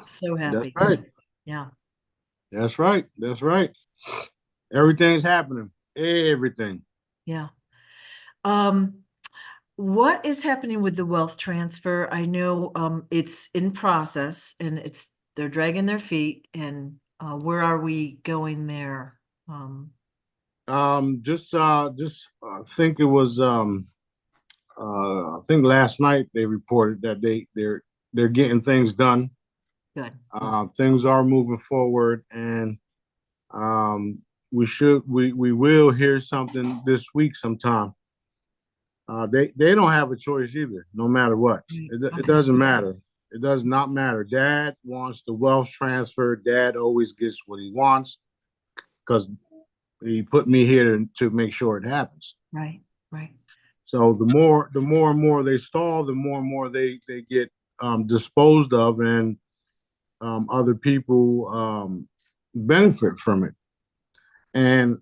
So happy. That's right. Yeah. That's right. That's right. Everything's happening. Everything. Yeah. What is happening with the wealth transfer? I know it's in process and they're dragging their feet, and where are we going there? Just I think it was I think last night they reported that they're getting things done. Good. Things are moving forward, and we will hear something this week sometime. They don't have a choice either, no matter what. It doesn't matter. It does not matter. Dad wants the wealth transfer. Dad always gets what he wants, because he put me here to make sure it happens. Right. So the more and more they stall, the more and more they get disposed of, and other people benefit from it. And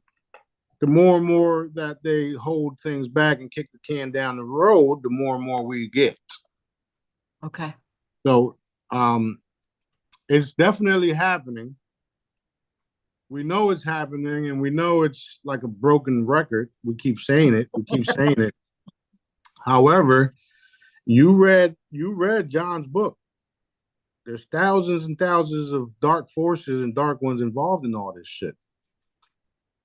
the more and more that they hold things back and kick the can down the road, the more and more we get. Okay. So it's definitely happening. We know it's happening, and we know it's like a broken record. We keep saying it. However, you read John's book. There's thousands and thousands of dark forces and dark ones involved in all this shit.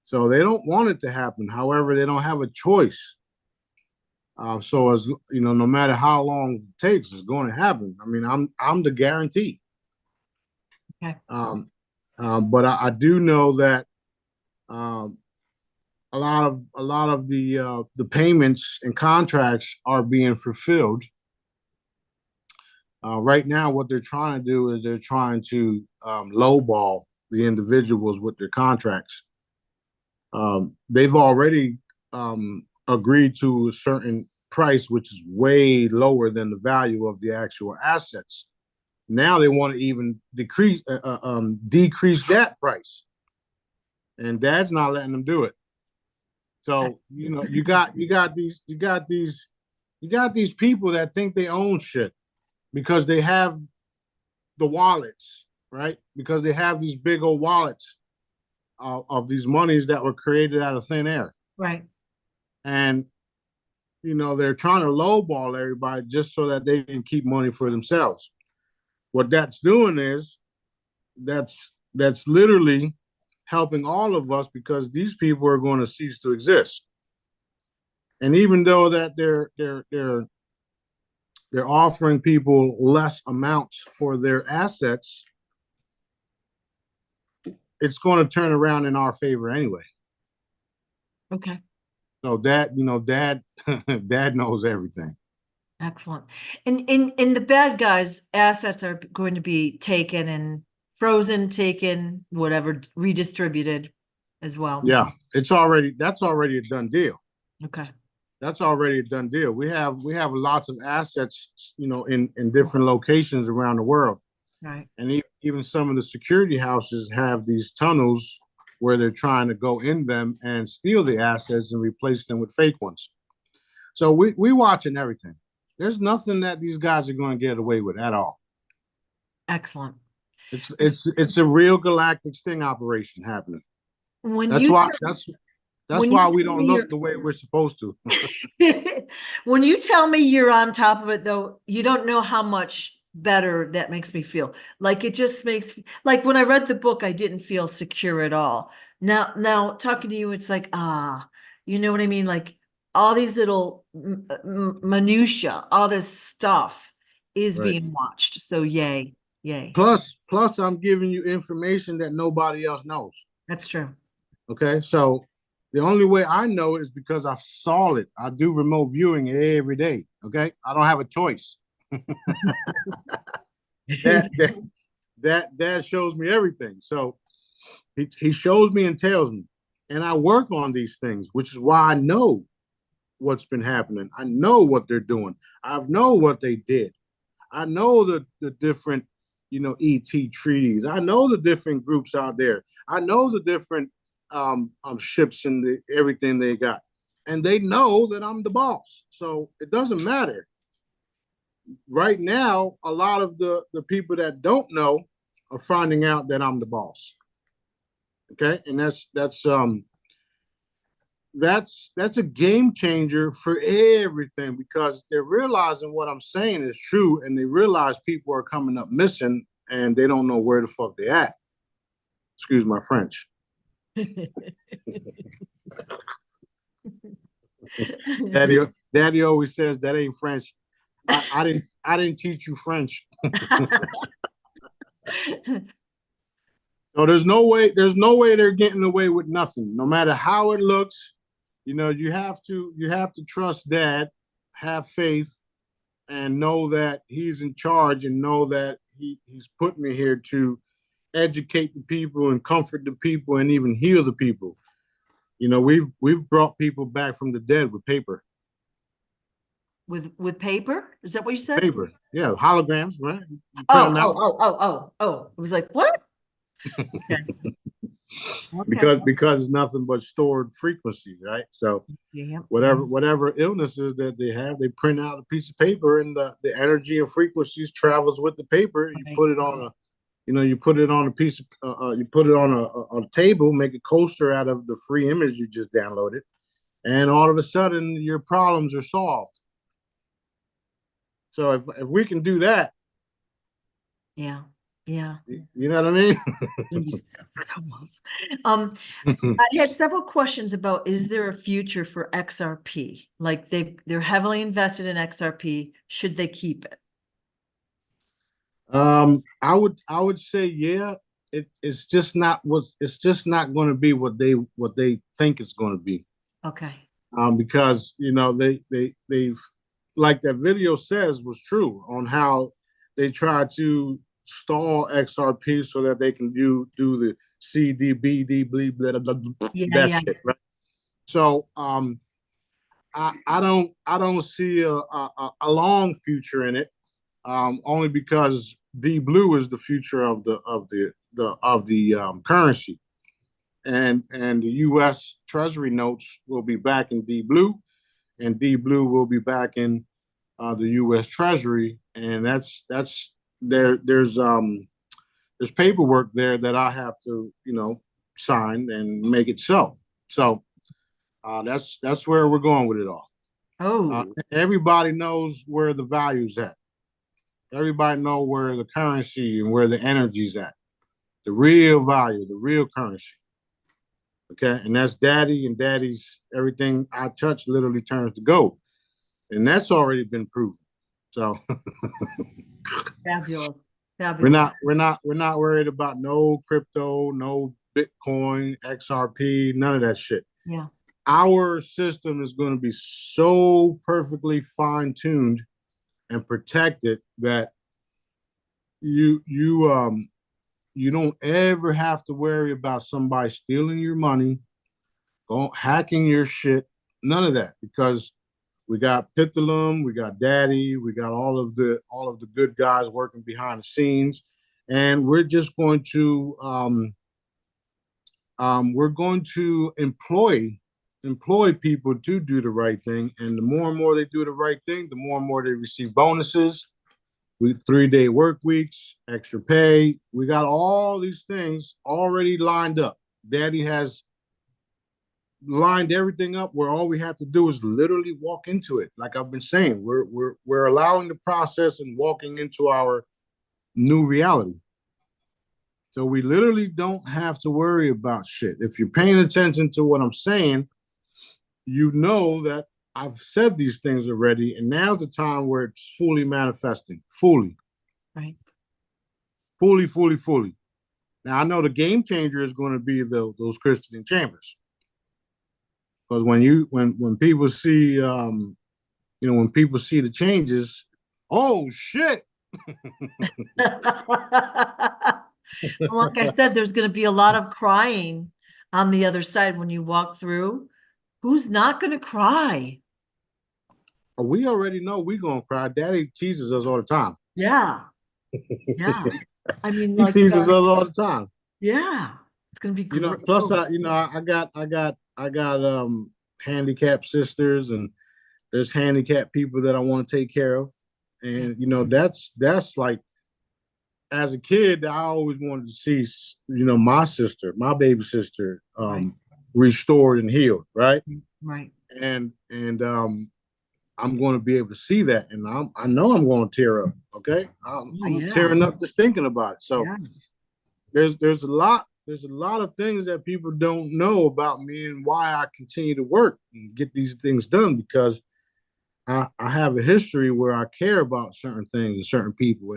So they don't want it to happen. However, they don't have a choice. So as you know, no matter how long it takes, it's going to happen. I mean, I'm the guarantee. Okay. But I do know that um, a lot of the payments and contracts are being fulfilled. Right now, what they're trying to do is they're trying to lowball the individuals with their contracts. They've already agreed to a certain price, which is way lower than the value of the actual assets. Now they want to even decrease that price, and Dad's not letting them do it. So you know, you got these people that think they own shit because they have the wallets, right? Because they have these big old wallets of these monies that were created out of thin air. Right. And you know, they're trying to lowball everybody just so that they can keep money for themselves. What that's doing is that's literally helping all of us because these people are going to cease to exist. And even though that they're offering people less amounts for their assets, it's going to turn around in our favor anyway. Okay. So Dad, you know, Dad, Dad knows everything. Excellent. And the bad guys' assets are going to be taken and frozen, taken, whatever, redistributed as well. Yeah, that's already a done deal. Okay. That's already a done deal. We have lots of assets, you know, in different locations around the world. Right. And even some of the security houses have these tunnels where they're trying to go in them and steal the assets and replace them with fake ones. So we watching everything. There's nothing that these guys are going to get away with at all. Excellent. It's a real galactic sting operation happening. When That's you why when why you we tell don't me look the way we're supposed to. when you tell me you're on top of it, though, you don't know how much better that makes me feel. Like it just makes like when I read the book, I didn't feel secure at all. Now talking to you, it's like you know what I mean? Like all these little minutia, all this stuff is Right. being watched. So yay, yay. Plus, I'm giving you information that nobody else knows. That's true. Okay, so the only way I know it is because I saw it. I do remote viewing every day. Okay, I don't have a choice. that that that shows me everything. So he shows me and tells me, and I work on these things, which is why I know what's been happening. I know what they're doing. I know what they did. I know the different, you know, ET treaties. I know the different groups out there. I know the different ships and everything they got, and they know that I'm the boss. So it doesn't matter. Right now, a lot of the people that don't know are finding out that I'm the boss. Okay, and that's a game changer for everything because they're realizing what I'm saying is true, and they realize people are coming up missing, and they don't know where the fuck they at. Excuse my French. Daddy always says that ain't French. I didn't teach you French. So there's no way they're getting away with nothing, no matter how it looks. You know, you have to trust Dad, have faith, and know that he's in charge, and know that he's put me here to educate the people and comfort the people and even heal the people. You know, we've brought people back from the dead with paper. With paper? Is that what you said? Paper, yeah, holograms, right? You print Oh, them oh, out oh, oh, oh, oh. It was like, what? Okay. Okay. because it's nothing but stored frequency, right? So Yeah. whatever illnesses that they have, they print out a piece of paper, and the energy and frequencies travels with the paper. You Okay. put it on a, you know, you put it on a piece of, you put it on a table, make a coaster out of the free image you just downloaded, and all of a sudden your problems are solved. So if we can do that, Yeah. Yeah. You know what I mean? Almost. I had several questions about, is there a future for XRP? Like they're heavily invested in XRP. Should they keep it? I would say yeah. It's just not going to be what they think it's going to be. Okay. Because they've, like that video says, was true on how they try to stall XRP so that they can do the CDBD bleed Yeah, that yeah. shit, right? So I don't see a long future in it. Only because D blue is the future of the currency, and the U.S. Treasury notes will be back in D blue, and D blue will be back in the U.S. Treasury, and that's there's paperwork there that I have to sign and make it so. So that's where we're going with it all. Oh, Everybody knows where the value's at. Everybody know where the currency and where the energy's at. The real value, the real currency. Okay, and that's daddy, and daddy's everything I touch literally turns to gold, and that's already been proven. So fabulous. we're Fabulous. not we're not we're not worried about no crypto, no Bitcoin, XRP, none of that shit. Yeah. Our system is going to be so perfectly fine tuned and protected that you don't ever have to worry about somebody stealing your money, hacking your shit, none of that, because we got Pitholem, we got Daddy, we got all of the good guys working behind the scenes, and we're going to employ people to do the right thing, and the more and more they do the right thing, the more and more they receive bonuses. We 3-day work weeks, extra pay. We got all these things already lined up. Daddy has lined everything up where all we have to do is literally walk into it. Like I've been saying, we're allowing the process and walking into our new reality. So we literally don't have to worry about shit. If you're paying attention to what I'm saying, you know that I've said these things already, and now's the time where it's fully manifesting, fully. Right. Fully. Now I know the game changer is going to be those Christian chambers, because when people see when people see the changes, oh shit. Like I said, there's going to be a lot of crying on the other side when you walk through. Who's not going to cry? We already know we're gonna cry. Daddy teases us all the time. Yeah. Yeah. I mean, He like, teases us all the time. yeah, it's going to be great. Plus I got handicapped sisters, and there's handicapped people that I want to take care of. And that's like, as a kid, I always wanted to see, my sister, my baby sister, Right. restored and healed, right? Right. And I'm going to be able to see that, and I know I'm going to tear up. Okay, Oh, I'm yeah. tearing up just thinking about it. So Yeah. there's a lot of things that people don't know about me, and why I continue to work and get these things done, because I have a history where I care about certain things and certain people,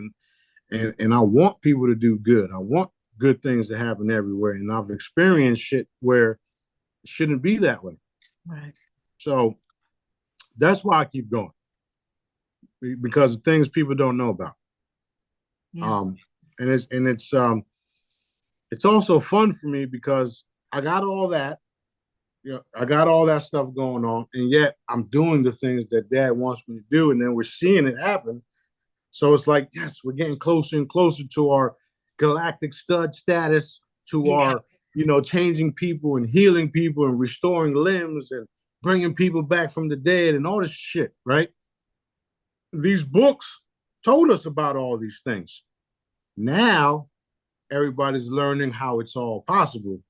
and I want people to do good. I want good things to happen everywhere, and I've experienced shit where it shouldn't be that way. Right. So that's why I keep going, because of things people don't know about. Yeah. It's also fun for me because I got all that. I got all that stuff going on, and yet I'm doing the things that Dad wants me to do, and then we're seeing it happen. So it's like, yes, we're getting closer and closer to our galactic stud status, to Yeah. our, changing people and healing people and restoring limbs and bringing people back from the dead and all this shit, right? These books told us about all these things. Now everybody's learning how it's all possible,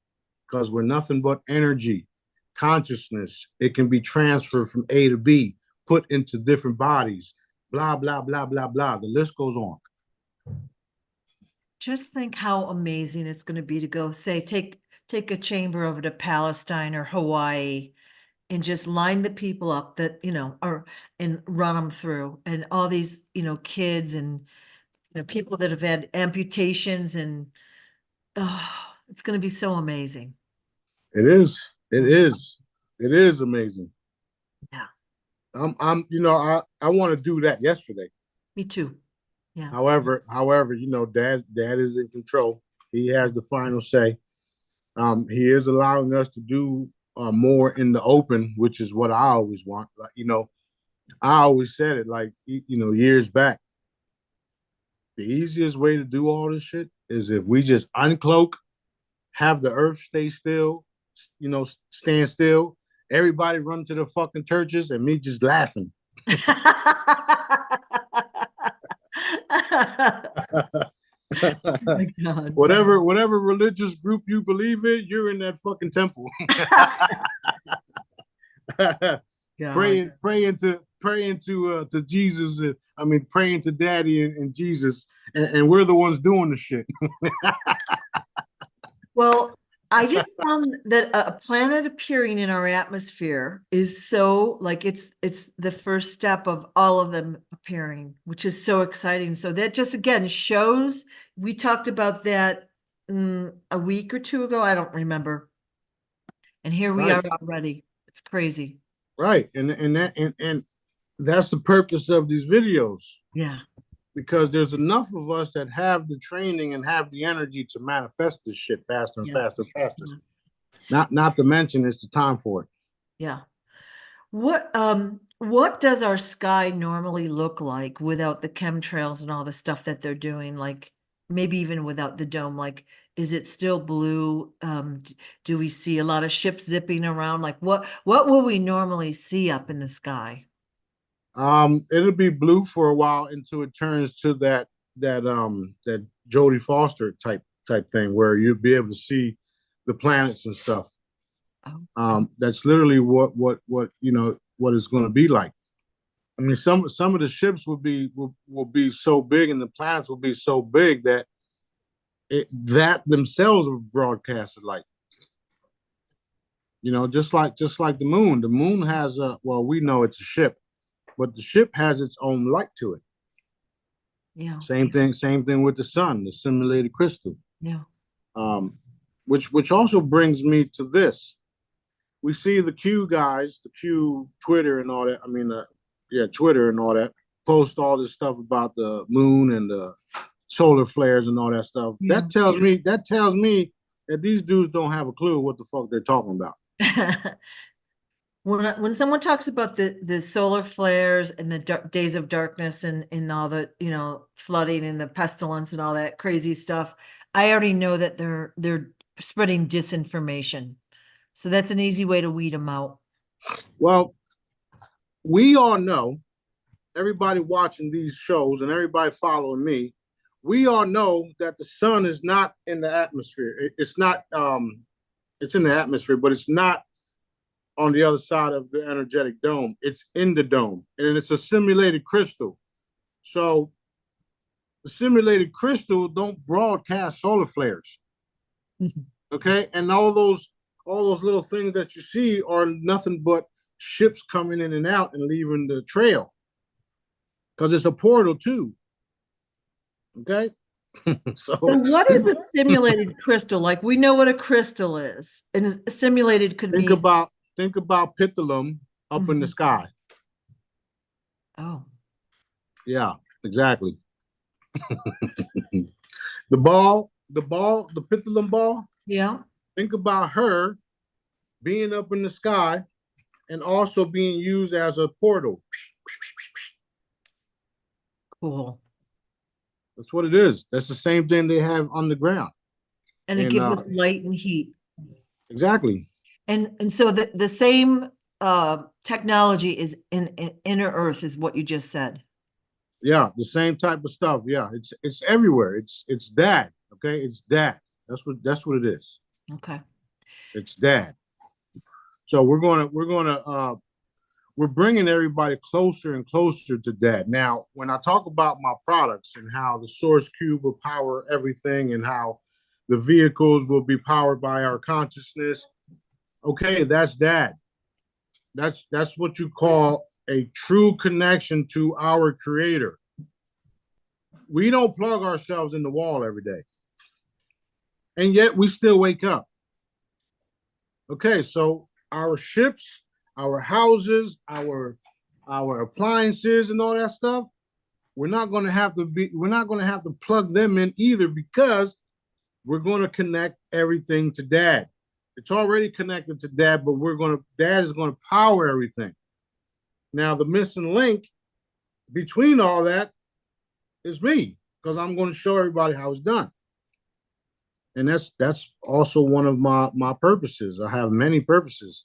because we're nothing but energy, consciousness. It can be transferred from A to B, put into different bodies, blah, blah, blah, blah, blah. The list goes on. just think how amazing it's going to be to go say, take a chamber over to Palestine or Hawaii and just line the people up that, are, and run them through, and all these, kids and people that have had amputations, and oh, it's going to be so amazing. It is. It is. It is amazing. Yeah. I want to do that yesterday. Me too. Yeah. However, dad is in control. He has the final say. He is allowing us to do more in the open, which is what I always want. Like, I always said it like, years back. The easiest way to do all this shit is if we just uncloak, have the earth stay still, stand still. Everybody run to the fucking churches and me just laughing. Oh my God. Whatever religious group you believe in, you're in that fucking temple. praying to Jesus. Praying to Daddy and Jesus, and we're the ones doing the shit. Well, I just found that a planet appearing in our atmosphere is so like it's the first step of all of them appearing, which is so exciting. So that just again shows, we talked about that a week or two ago. I don't remember. And here we are already. It's crazy. Right. And that's the purpose of these videos. Yeah. Because there's enough of us that have the training and have the energy to manifest this shit faster and faster and faster. Yeah. Not to mention it's the time for it. Yeah. What does our sky normally look like without the chemtrails and all the stuff that they're doing? Like maybe even without the dome, like is it still blue? Do we see a lot of ships zipping around? Like what will we normally see up in the sky? It'll be blue for a while until it turns to that Jodie Foster type thing where you'll be able to see the planets and stuff. Oh. That's literally what it's going to be like. I mean, some of the ships will be so big, and the planets will be so big that that themselves will broadcast the light. Just like the moon. The moon has we know it's a ship, but the ship has its own light to it. Yeah. Same thing with the sun, the simulated crystal. Yeah. Which also brings me to this. We see the Q guys, the Q Twitter and all that. Twitter and all that post all this stuff about the moon and the solar flares and all that stuff. Yeah. That tells me that these dudes don't have a clue what the fuck they're talking about. When someone talks about the solar flares and the days of darkness and all the flooding and the pestilence and all that crazy stuff, I already know that they're spreading disinformation. So that's an easy way to weed them out. Well, we all know, everybody watching these shows and everybody following me, we all know that the sun is not in the atmosphere. It's not. It's in the atmosphere, but it's not on the other side of the energetic dome. It's in the dome, and it's a simulated crystal. So the simulated crystal don't broadcast solar flares. Okay, and all those little things that you see are nothing but ships coming in and out and leaving the trail, because it's a portal too. Okay. So what is a simulated crystal? Like, we know what a crystal is, and a simulated could think about Pitholem up in the sky. Oh. Yeah, exactly. The Pitholem ball. Yeah. Think about her being up in the sky and also being used as a portal. Cool. That's what it is. That's the same thing they have on the ground. And it gives us light and heat. Exactly. And so the same technology is in inner Earth, is what you just said. Yeah, the same type of stuff. Yeah, it's everywhere. It's that. Okay, it's that. That's what it is. Okay. It's that. So we're gonna we're bringing everybody closer and closer to that. Now, when I talk about my products and how the Source Cube will power everything and how the vehicles will be powered by our consciousness, okay, that's that. That's what you call a true connection to our creator. We don't plug ourselves in the wall every day. And yet we still wake up. Okay, so our ships, our houses, our appliances and all that stuff, we're not going to have to plug them in either, because we're going to connect everything to dad. It's already connected to dad, but dad is going to power everything. Now, the missing link between all that is me, because I'm going to show everybody how it's done. And that's also one of my purposes. I have many purposes.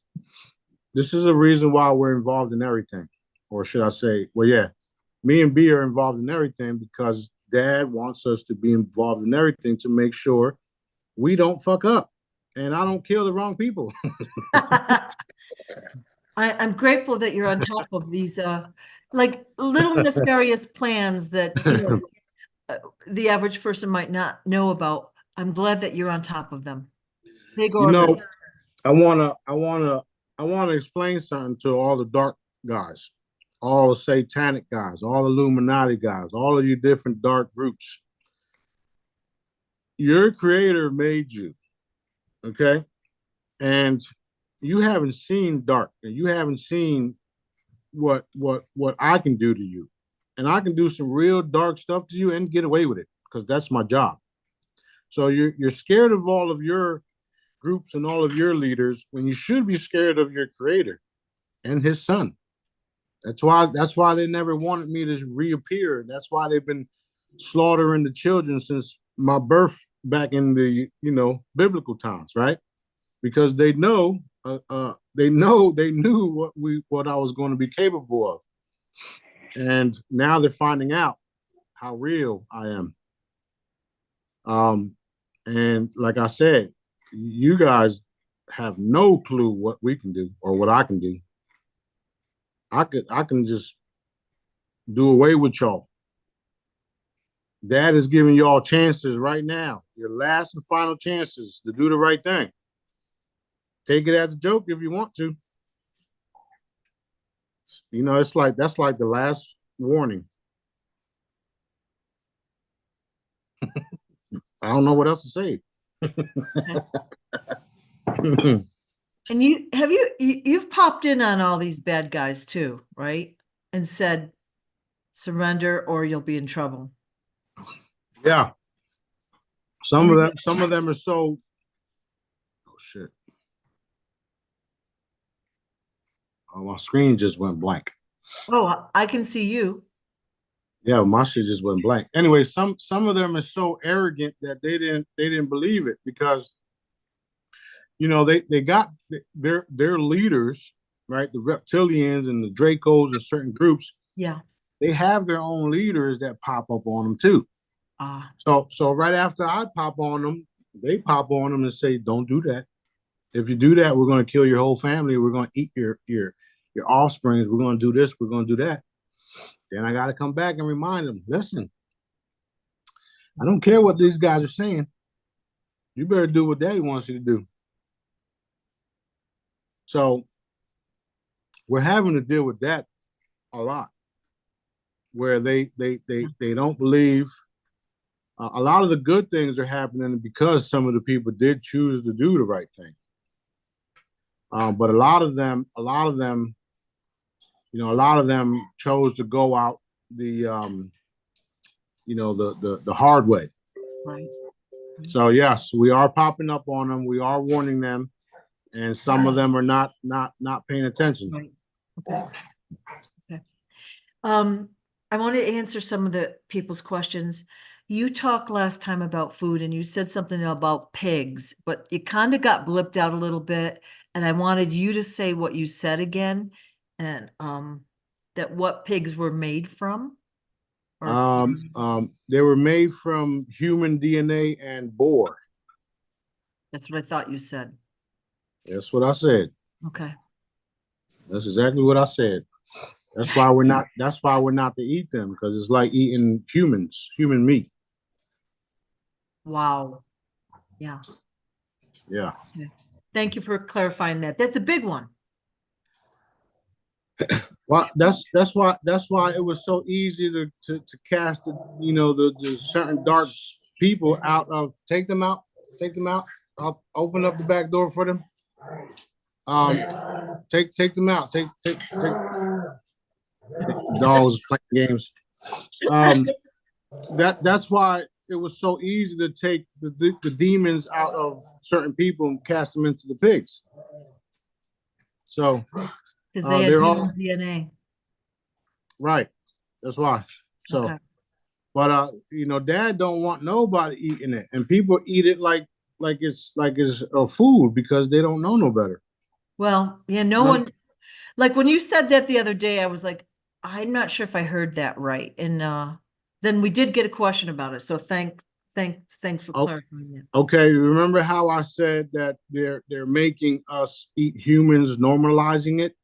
This is a reason why we're involved in everything. Or should I say, well, yeah, me and B are involved in everything because dad wants us to be involved in everything to make sure we don't fuck up and I don't kill the wrong people. I'm grateful that you're on top of these like little nefarious plans that the average person might not know about. I'm glad that you're on top of them. Big or little. I wanna explain something to all the dark guys, all the satanic guys, all the Illuminati guys, all of you different dark groups. Your creator made you, okay? And you haven't seen dark, and you haven't seen what I can do to you. And I can do some real dark stuff to you and get away with it, because that's my job. So you're scared of all of your groups and all of your leaders when you should be scared of your creator and his son. That's why they never wanted me to reappear. That's why they've been slaughtering the children since my birth back in the biblical times, right? Because they knew what I was going to be capable of, and now they're finding out how real I am. And like I said, you guys have no clue what we can do or what I can do. I can just do away with y'all. Dad is giving y'all chances right now, your last and final chances to do the right thing. Take it as a joke if you want to. It's like that's like the last warning. I don't know what else to say. And you've popped in on all these bad guys too, right? And said, surrender or you'll be in trouble. Yeah. Some of them are so. Oh shit. Oh, my screen just went blank. Oh, I can see you. Yeah, my shit just went blank. Anyway, some of them are so arrogant that they didn't believe it, because they got their leaders, right? The reptilians and the Dracos and certain groups. Yeah. They have their own leaders that pop up on them too. So right after I pop on them, they pop on them and say, "Don't do that. If you do that, we're going to kill your whole family. We're going to eat your offsprings. We're going to do this. We're going to do that." Then I got to come back and remind them, listen, I don't care what these guys are saying. You better do what daddy wants you to do. So we're having to deal with that a lot, where they don't believe. A lot of the good things are happening because some of the people did choose to do the right thing. But a lot of them chose to go out the hard way. Right. So yes, we are popping up on them. We are warning them, and some of them are not paying attention. Right. Okay. I want to answer some of the people's questions. You talked last time about food and you said something about pigs, but you kind of got blipped out a little bit. And I wanted you to say what you said again, and that what pigs were made from. They were made from human DNA and boar. That's what I thought you said. That's what I said. Okay. That's exactly what I said. That's why we're not. That's why we're not to eat them, because it's like eating human meat. Wow. Yeah. Yeah. Okay. Thank you for clarifying that. That's a big one. Well, that's why it was so easy to cast the certain dark people out of take them out, take them out. I'll open up the back door for them. Um, take them out. Take dogs playing games. Um, that's why it was so easy to take the demons out of certain people and cast them into the pigs. So Because they had they're human all DNA. right. That's why. So, Okay. but Dad don't want nobody eating it, and people eat it like it's a food because they don't know no better. Well, yeah, no None, one, like when you said that the other day, I was like, I'm not sure if I heard that right. And then we did get a question about it. So thanks for oh, clarifying that. okay, remember how I said that they're making us eat humans, normalizing it?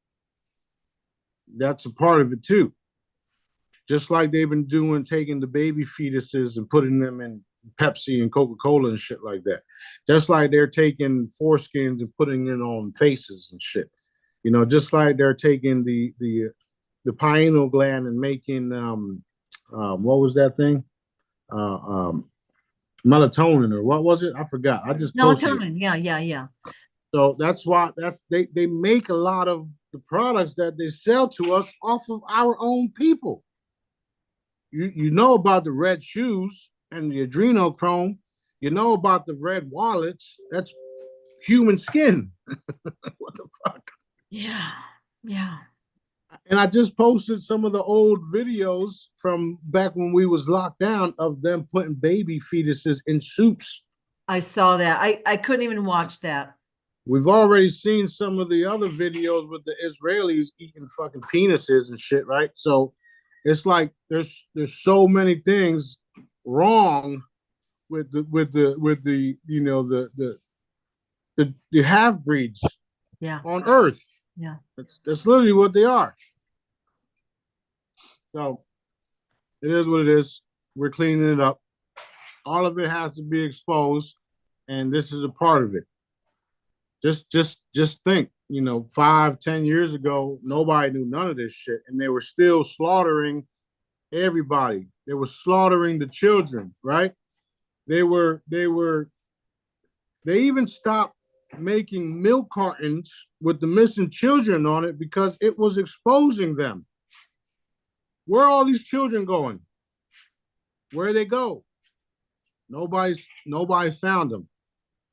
That's a part of it too. Just like they've been doing, taking the baby fetuses and putting them in Pepsi and Coca-Cola and shit like that. Just like they're taking foreskins and putting it on faces and shit. Just like they're taking the pineal gland and making what was that thing? Uh, um, Melatonin, or what was it? I forgot. I just posted it. Melatonin. Yeah. So that's why they make a lot of the products that they sell to us off of our own people. You know about the red shoes and the adrenochrome. You know about the red wallets. That's human skin. What the fuck? Yeah. Yeah. And I just posted some of the old videos from back when we was locked down of them putting baby fetuses in soups. I saw that. I couldn't even watch that. We've already seen some of the other videos with the Israelis eating fucking penises and shit, right? So it's like there's so many things wrong with the the half breeds Yeah. on Earth. Yeah. That's literally what they are. So it is what it is. We're cleaning it up. All of it has to be exposed, and this is a part of it. Just think, 5, 10 years ago, nobody knew none of this shit, and they were still slaughtering everybody. They were slaughtering the children, right? They even stopped making milk cartons with the missing children on it because it was exposing them. Where are all these children going? Where they go? Nobody found them.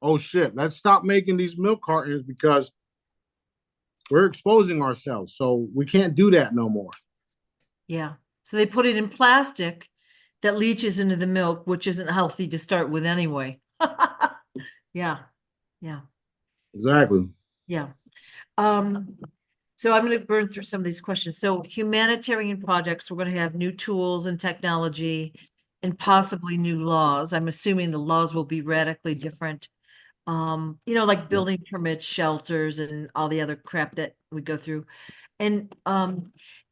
Oh shit, let's stop making these milk cartons because we're exposing ourselves. So we can't do that no more. Yeah. So they put it in plastic that leaches into the milk, which isn't healthy to start with anyway. Yeah. Yeah. Exactly. Yeah. So I'm going to burn through some of these questions. So humanitarian projects, we're going to have new tools and technology and possibly new laws. I'm assuming the laws will be radically different. Like building permits, shelters, and all the other crap that we go through. And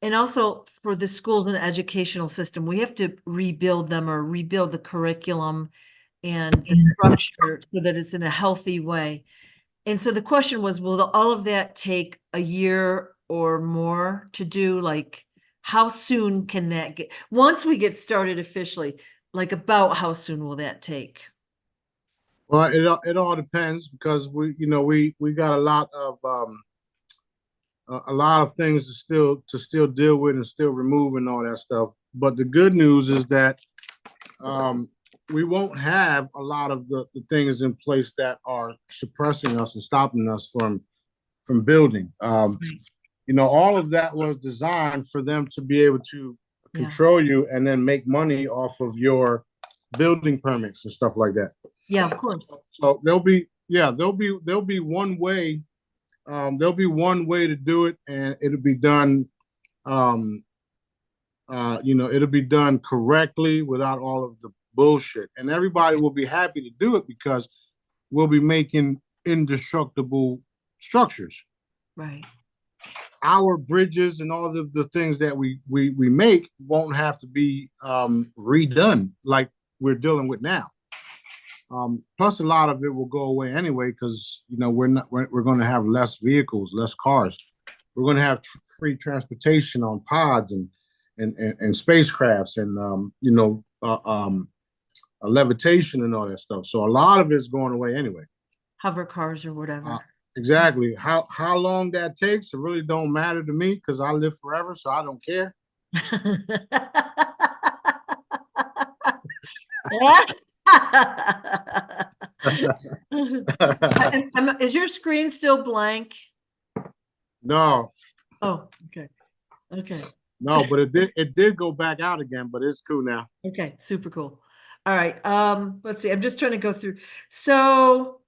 also for the schools and educational system, we have to rebuild them or rebuild the curriculum and the structure so that it's in a healthy way. And so the question was, will all of that take a year or more to do? Like, how soon can that get, once we get started officially, like about how soon will that take? Well, it all depends because we got a lot of things to still deal with and still remove and all that stuff. But the good news is that we won't have a lot of the things in place that are suppressing us and stopping us from building. All of that was designed for them to be able to Yeah. control you and then make money off of your building permits and stuff like that. Yeah, of course. So there'll be one way. There'll be one way to do it, and it'll be done. It'll be done correctly without all of the bullshit, and everybody will be happy to do it because we'll be making indestructible structures. Right. our bridges and all of the things that we make won't have to be redone like we're dealing with now. Plus, a lot of it will go away anyway because we're going to have less vehicles, less cars. We're going to have free transportation on pods and spacecrafts and levitation and all that stuff. So a lot of it's going away anyway. Hover cars or whatever. Exactly. How long that takes, it really don't matter to me because I live forever, so I don't care. Is your screen still blank? No. Oh, okay. Okay. No, but it did go back out again, but it's cool now. Okay, super cool. All right. Let's see. I'm just trying to go through. So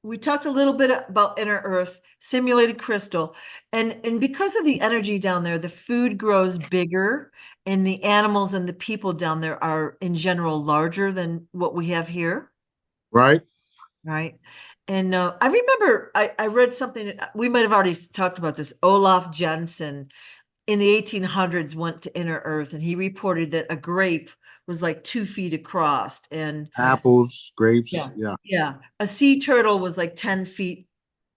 we talked a little bit about inner earth, simulated crystal, and because of the energy down there, the food grows bigger, and the animals and the people down there are in general larger than what we have here. Right. Right. And I remember I read something, we might have already talked about this. Olaf Jansen in the 1800s went to inner earth, and he reported that a grape was like 2 feet across, and apples, grapes. Yeah. A sea turtle was like 10 feet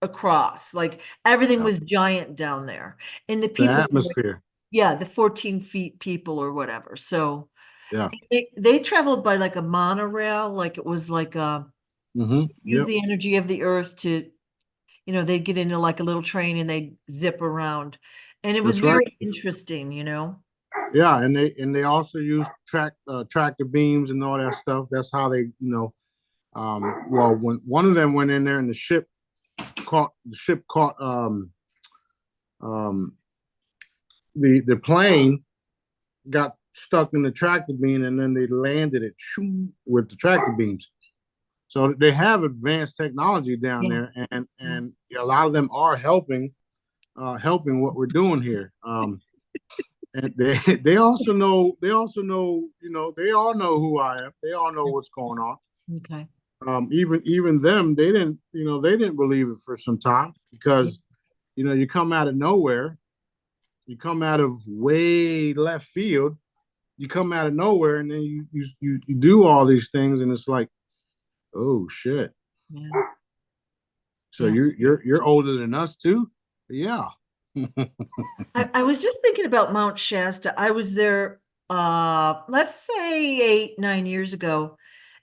across. Like everything was giant down there. And the people, the atmosphere. The 14 feet people or whatever. So yeah, they traveled by like a monorail, like it was like use the energy of the earth to, they get into like a little train and they zip around. And it was very interesting, Yeah, and they also use tractor beams and all that stuff. That's how they, well, when one of them went in there and the ship caught the plane got stuck in the tractor beam, and then they landed it with the tractor beams. So they have advanced technology down there, and a lot of them are helping what we're doing here. And they also know, they all know who I am. They all know what's going on. Okay. Even them, they didn't believe it for some time because, you come out of nowhere, you come out of way left field, you come out of nowhere, and then you do all these things, and it's like, oh shit. Yeah. So you're older than us too? Yeah. I was just thinking about Mount Shasta. I was there, let's say 8-9 years ago,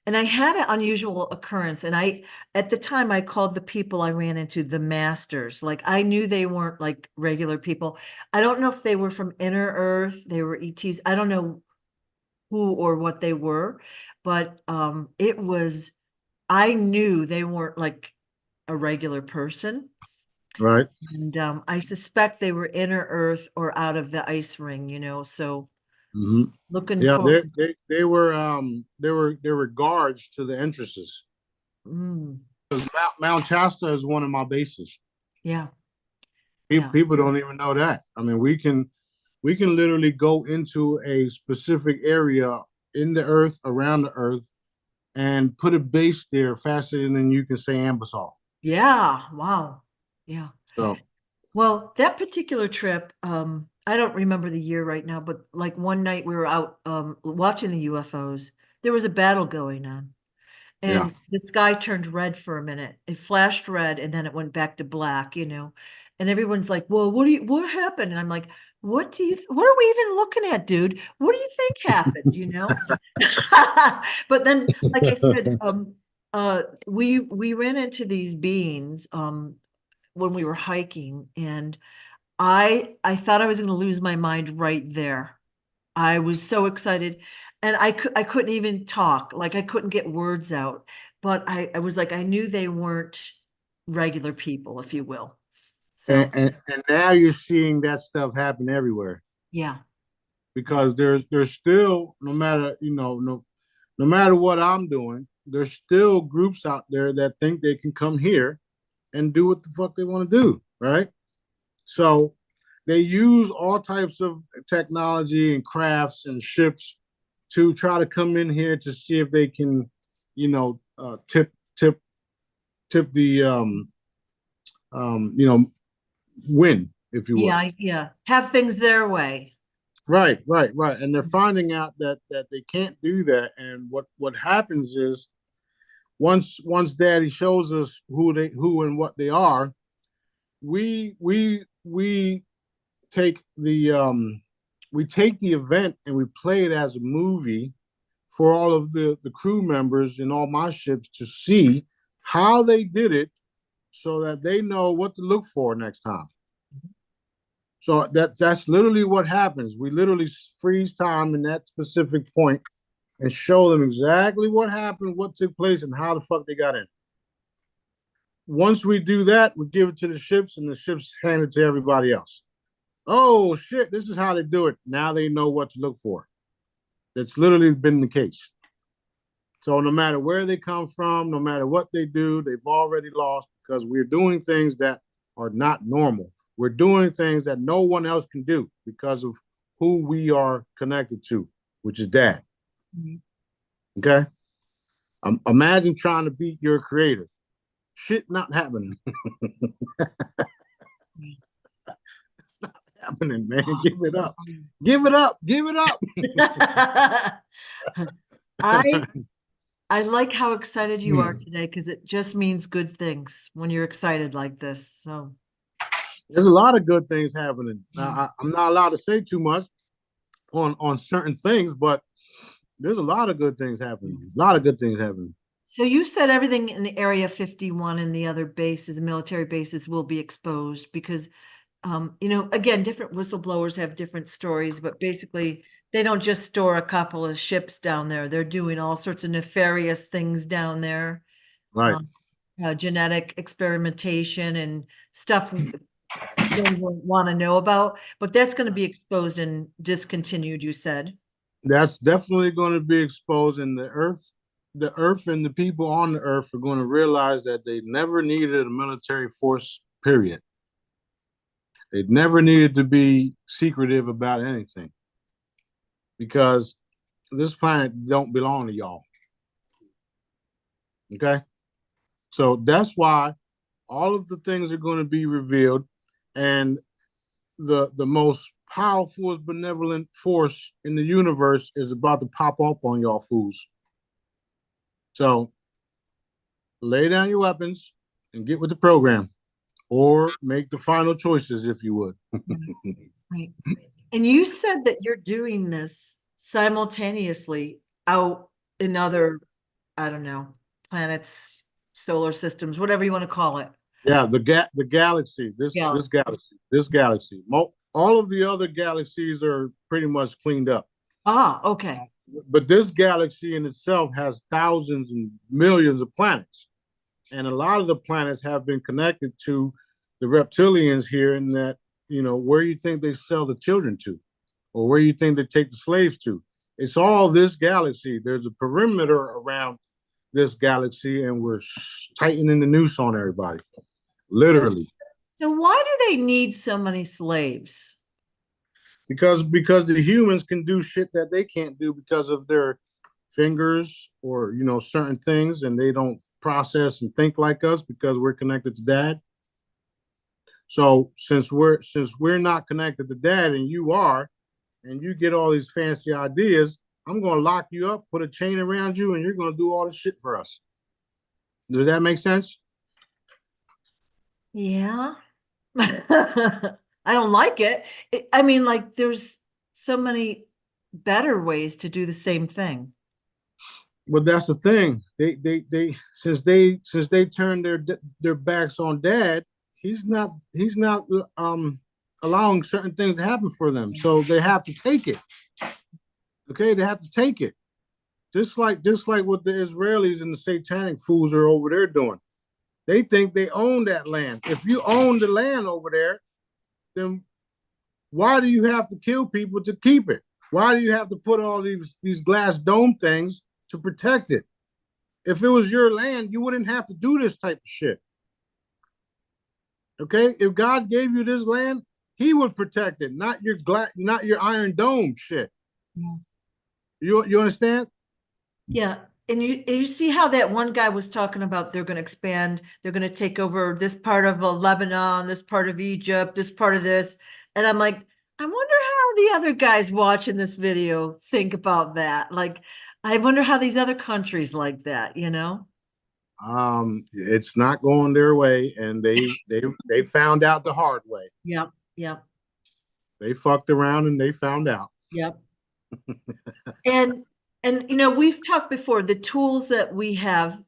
and I had an unusual occurrence. And at the time, I called the people I ran into the masters. Like I knew they weren't like regular people. I don't know if they were from Inner Earth, they were ETs. I don't know who or what they were, but I knew they weren't like a regular person. Right. And I suspect they were inner earth or out of the ice ring, so looking forward. They were guards to the entrances. Because Mount Shasta is one of my bases. Yeah. People don't even know that. I mean, we can literally go into a specific area in the earth, around the earth, and put a base there faster than you can say Ambassador. Yeah. Wow. Yeah. So, well, that particular trip, I don't remember the year right now, but like one night we were out watching the UFOs. There was a battle going on, and the sky turned red for a minute. It flashed red, and then it went back to black. And everyone's like, "Well, what happened?" And I'm like, what are we even looking at, dude? What do you think happened? But then, like I said, we ran into these beings when we were hiking, and I thought I was going to lose my mind right there. I was so excited, and I couldn't even talk. Like I couldn't get words out, but I was like, I knew they weren't regular people, if you will. So and now you're seeing that stuff happen everywhere. Yeah. Because there's still, no matter no matter what I'm doing, there's still groups out there that think they can come here and do what the fuck they want to do, right? So they use all types of technology and crafts and ships to try to come in here to see if they can, tip the win, if you will. Yeah. Have things their way. Right. And they're finding out that they can't do that. And what happens is once Daddy shows us who and what they are, we take the event and we play it as a movie for all of the crew members in all my ships to see how they did it so that they know what to look for next time. So that's literally what happens. We literally freeze time in that specific point and show them exactly what happened, what took place, and how the fuck they got in. Once we do that, we give it to the ships, and the ships hand it to everybody else. Oh shit, this is how they do it. Now they know what to look for. That's literally been the case. So no matter where they come from, no matter what they do, they've already lost because we're doing things that are not normal. We're doing things that no one else can do because of who we are connected to, which is Dad. Mm-hmm. Okay? Imagine trying to beat your creator. Shit not happening. It's not happening, man. Give it up. Give it up. Give it up. I like how excited you are today because it just means good things when you're excited like this. So there's a lot of good things happening. Now, I'm not allowed to say too much on certain things, but there's a lot of good things happening. A lot of good things happening. So you said everything in the Area 51 and the other bases, military bases, will be exposed because, again, different whistleblowers have different stories, but basically they don't just store a couple of ships down there. They're doing all sorts of nefarious things down there. Right. Genetic experimentation and stuff you don't want to know about, but that's going to be exposed and discontinued, you said. That's definitely going to be exposed, and the earth and the people on the earth are going to realize that they never needed a military force, period. They never needed to be secretive about anything because this planet don't belong to y'all. Okay? So that's why all of the things are going to be revealed, and the most powerful, benevolent force in the universe is about to pop up on y'all fools. So lay down your weapons and get with the program, or make the final choices if you would. Right. And you said that you're doing this simultaneously out in other, I don't know, planets, solar systems, whatever you want to call it. Yeah, the galaxy, this galaxy. All of the other galaxies are pretty much cleaned up. Ah, okay. But this galaxy in itself has thousands and millions of planets. And a lot of the planets have been connected to the reptilians here, in that, where you think they sell the children to, or where you think they take the slaves to. It's all this galaxy. There's a perimeter around this galaxy, and we're tightening the noose on everybody. Literally. So why do they need so many slaves? Because the humans can do shit that they can't do because of their fingers or certain things, and they don't process and think like us because we're connected to Dad. So since we're not connected to Dad and you are, and you get all these fancy ideas, I'm going to lock you up, put a chain around you, and you're going to do all this shit for us. Does that make sense? Yeah. I don't like it. I mean, like, there's so many better ways to do the same thing. But that's the thing. They since they turned their backs on Dad, he's not allowing certain things to happen for them. So they have to take it. Okay, they have to take it. Just like what the Israelis and the satanic fools are over there doing. They think they own that land. If you own the land over there, then why do you have to kill people to keep it? Why do you have to put all these glass dome things to protect it? If it was your land, you wouldn't have to do this type of shit. Okay? If God gave you this land, he would protect it, not your iron dome shit. Yeah. You understand? Yeah. and you see how that one guy was talking about they're going to expand, they're going to take over this part of Lebanon, this part of Egypt, this part of this. And I'm like, I wonder how the other guys watching this video think about that. Like, I wonder how these other countries like that, you know? It's not going their way, and they found out the hard way. Yep, yep, They fucked around and they found out. yep. And you know, we've talked before, the tools that we have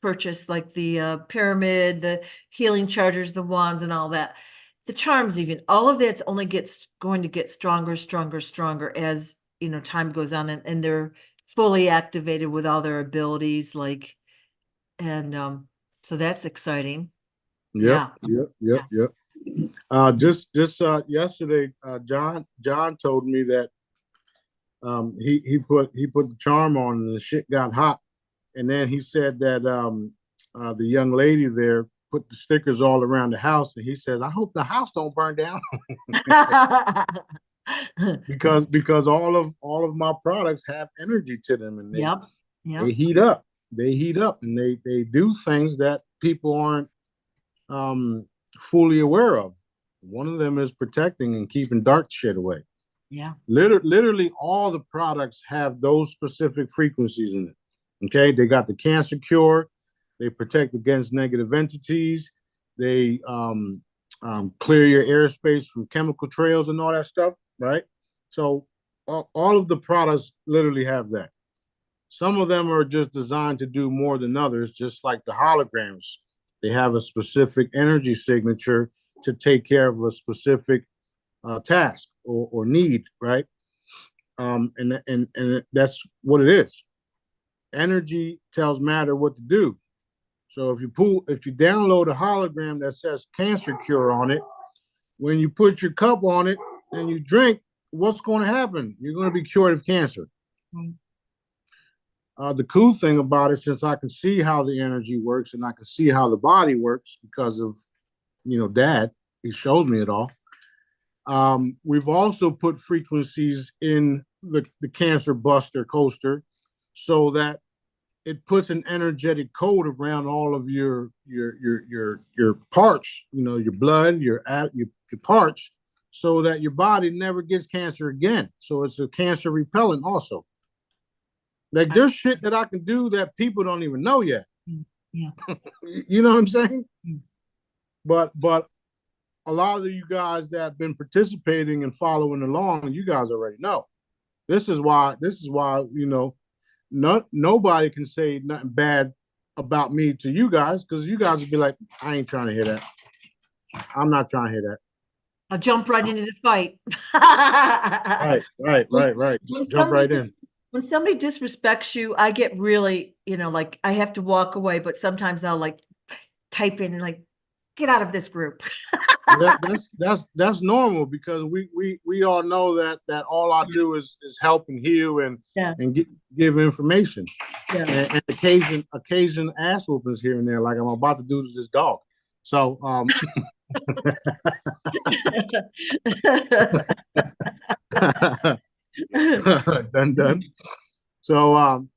purchased, like the pyramid, the healing chargers, the wands, and all that, the charms, even all of that's only going to get stronger, stronger, stronger as you know time goes on, and they're fully activated with all their abilities, like, and so that's exciting. Yep, Yeah. yep. Just yesterday, John told me that he put the charm on and the shit got hot, and then he said that the young lady there put the stickers all around the house, and he says, I hope the house don't burn down. because all of my products have energy to them, and Yep. they heat up. They heat up, and they do things that people aren't fully aware of. One of them is protecting and keeping dark shit away. Yeah. Literally all the products have those specific frequencies in it. Okay, they got the cancer cure. They protect against negative entities. They clear your airspace from chemical trails and all that stuff, right? So all of the products literally have that. Some of them are just designed to do more than others, just like the holograms. They have a specific energy signature to take care of a specific task or need, right? And that's what it is. Energy tells matter what to do. So if you download a hologram that says cancer cure on it, when you put your cup on it and you drink, what's going to happen? You're going to be cured of cancer. The cool thing about it, since I can see how the energy works and I can see how the body works because of, Dad, he shows me it all. We've also put frequencies in the Cancer Buster coaster so that it puts an energetic code around all of your parts, your blood, your parts, so that your body never gets cancer again. So it's a cancer repellent also. Like there's shit that I can do that people don't even know yet. Yeah. You know what I'm saying? But a lot of you guys that have been participating and following along, you guys already know. This is why, nobody can say nothing bad about me to you guys, because you guys would be like, I ain't trying to hear that. I'm not trying to hear that. I'll jump right into the fight. Right. Jump right in. When somebody disrespects you, I get really, like I have to walk away, but sometimes I'll like type in like, get out of this group. That's normal, because we all know that all I do is help and heal and give information. And occasion ass whoopings here and there, like I'm about to do to this dog. So done. So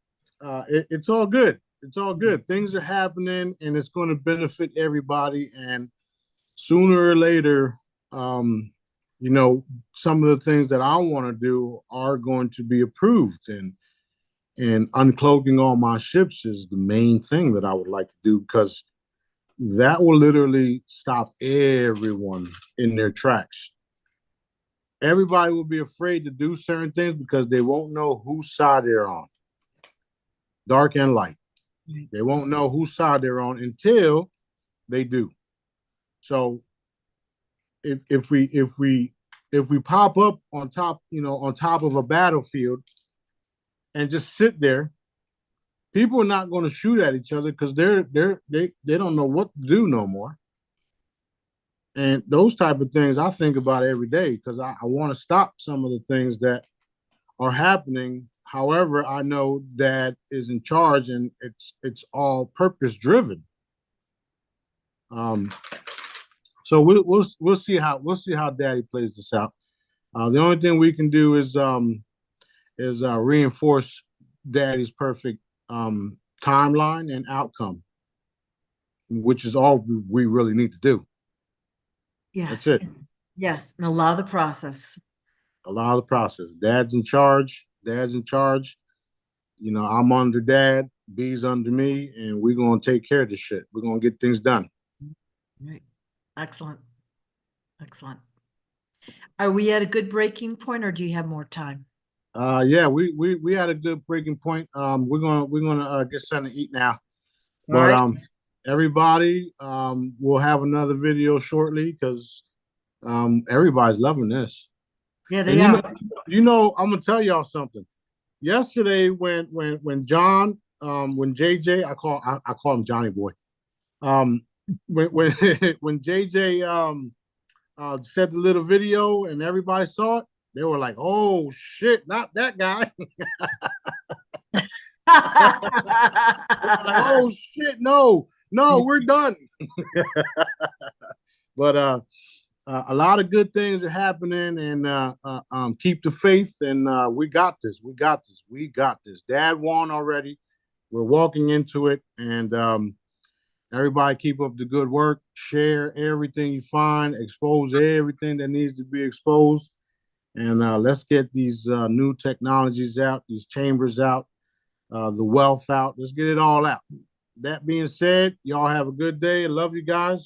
it's all good. It's all good. Things are happening, and it's going to benefit everybody. And sooner or later, some of the things that I want to do are going to be approved. And uncloaking all my ships is the main thing that I would like to do, because that will literally stop everyone in their tracks. Everybody will be afraid to do certain things because they won't know whose side they're on, dark and light. They won't know whose side they're on until they do. So if we pop up on top of a battlefield and just sit there, people are not going to shoot at each other because they don't know what to do no more. And those type of things I think about every day, because I want to stop some of the things that are happening. However, I know Dad is in charge, and it's all purpose driven. So we'll see how Daddy plays this out. The only thing we can do is reinforce Daddy's perfect timeline and outcome, which is all we really need to do. That's Yes, it. yes, and allow the process. Allow the process. Dad's in charge. Dad's in charge. You know, I'm under dad. B's under me, and we're gonna take care of this shit. We're gonna get things done. Right. Excellent. Excellent. Are we at a good breaking point, or do you have more time? Yeah, we had a good breaking point. We're gonna get something to eat now. All But right. everybody, we'll have another video shortly because everybody's loving this. Yeah, And they are. I'm gonna tell y'all something. Yesterday, when John, when JJ, I call him Johnny Boy. When when JJ said the little video and everybody saw it, they were like, "Oh shit, not that guy!" Like, "Oh shit, no, no, we're done." But a lot of good things are happening, and keep the faith, and we got this. We got this. We got this. Dad won already. We're walking into it, and everybody keep up the good work. Share everything you find. Expose everything that needs to be exposed, and let's get these new technologies out, these chambers out, the wealth out. Let's get it all out. That being said, y'all have a good day. I love you guys.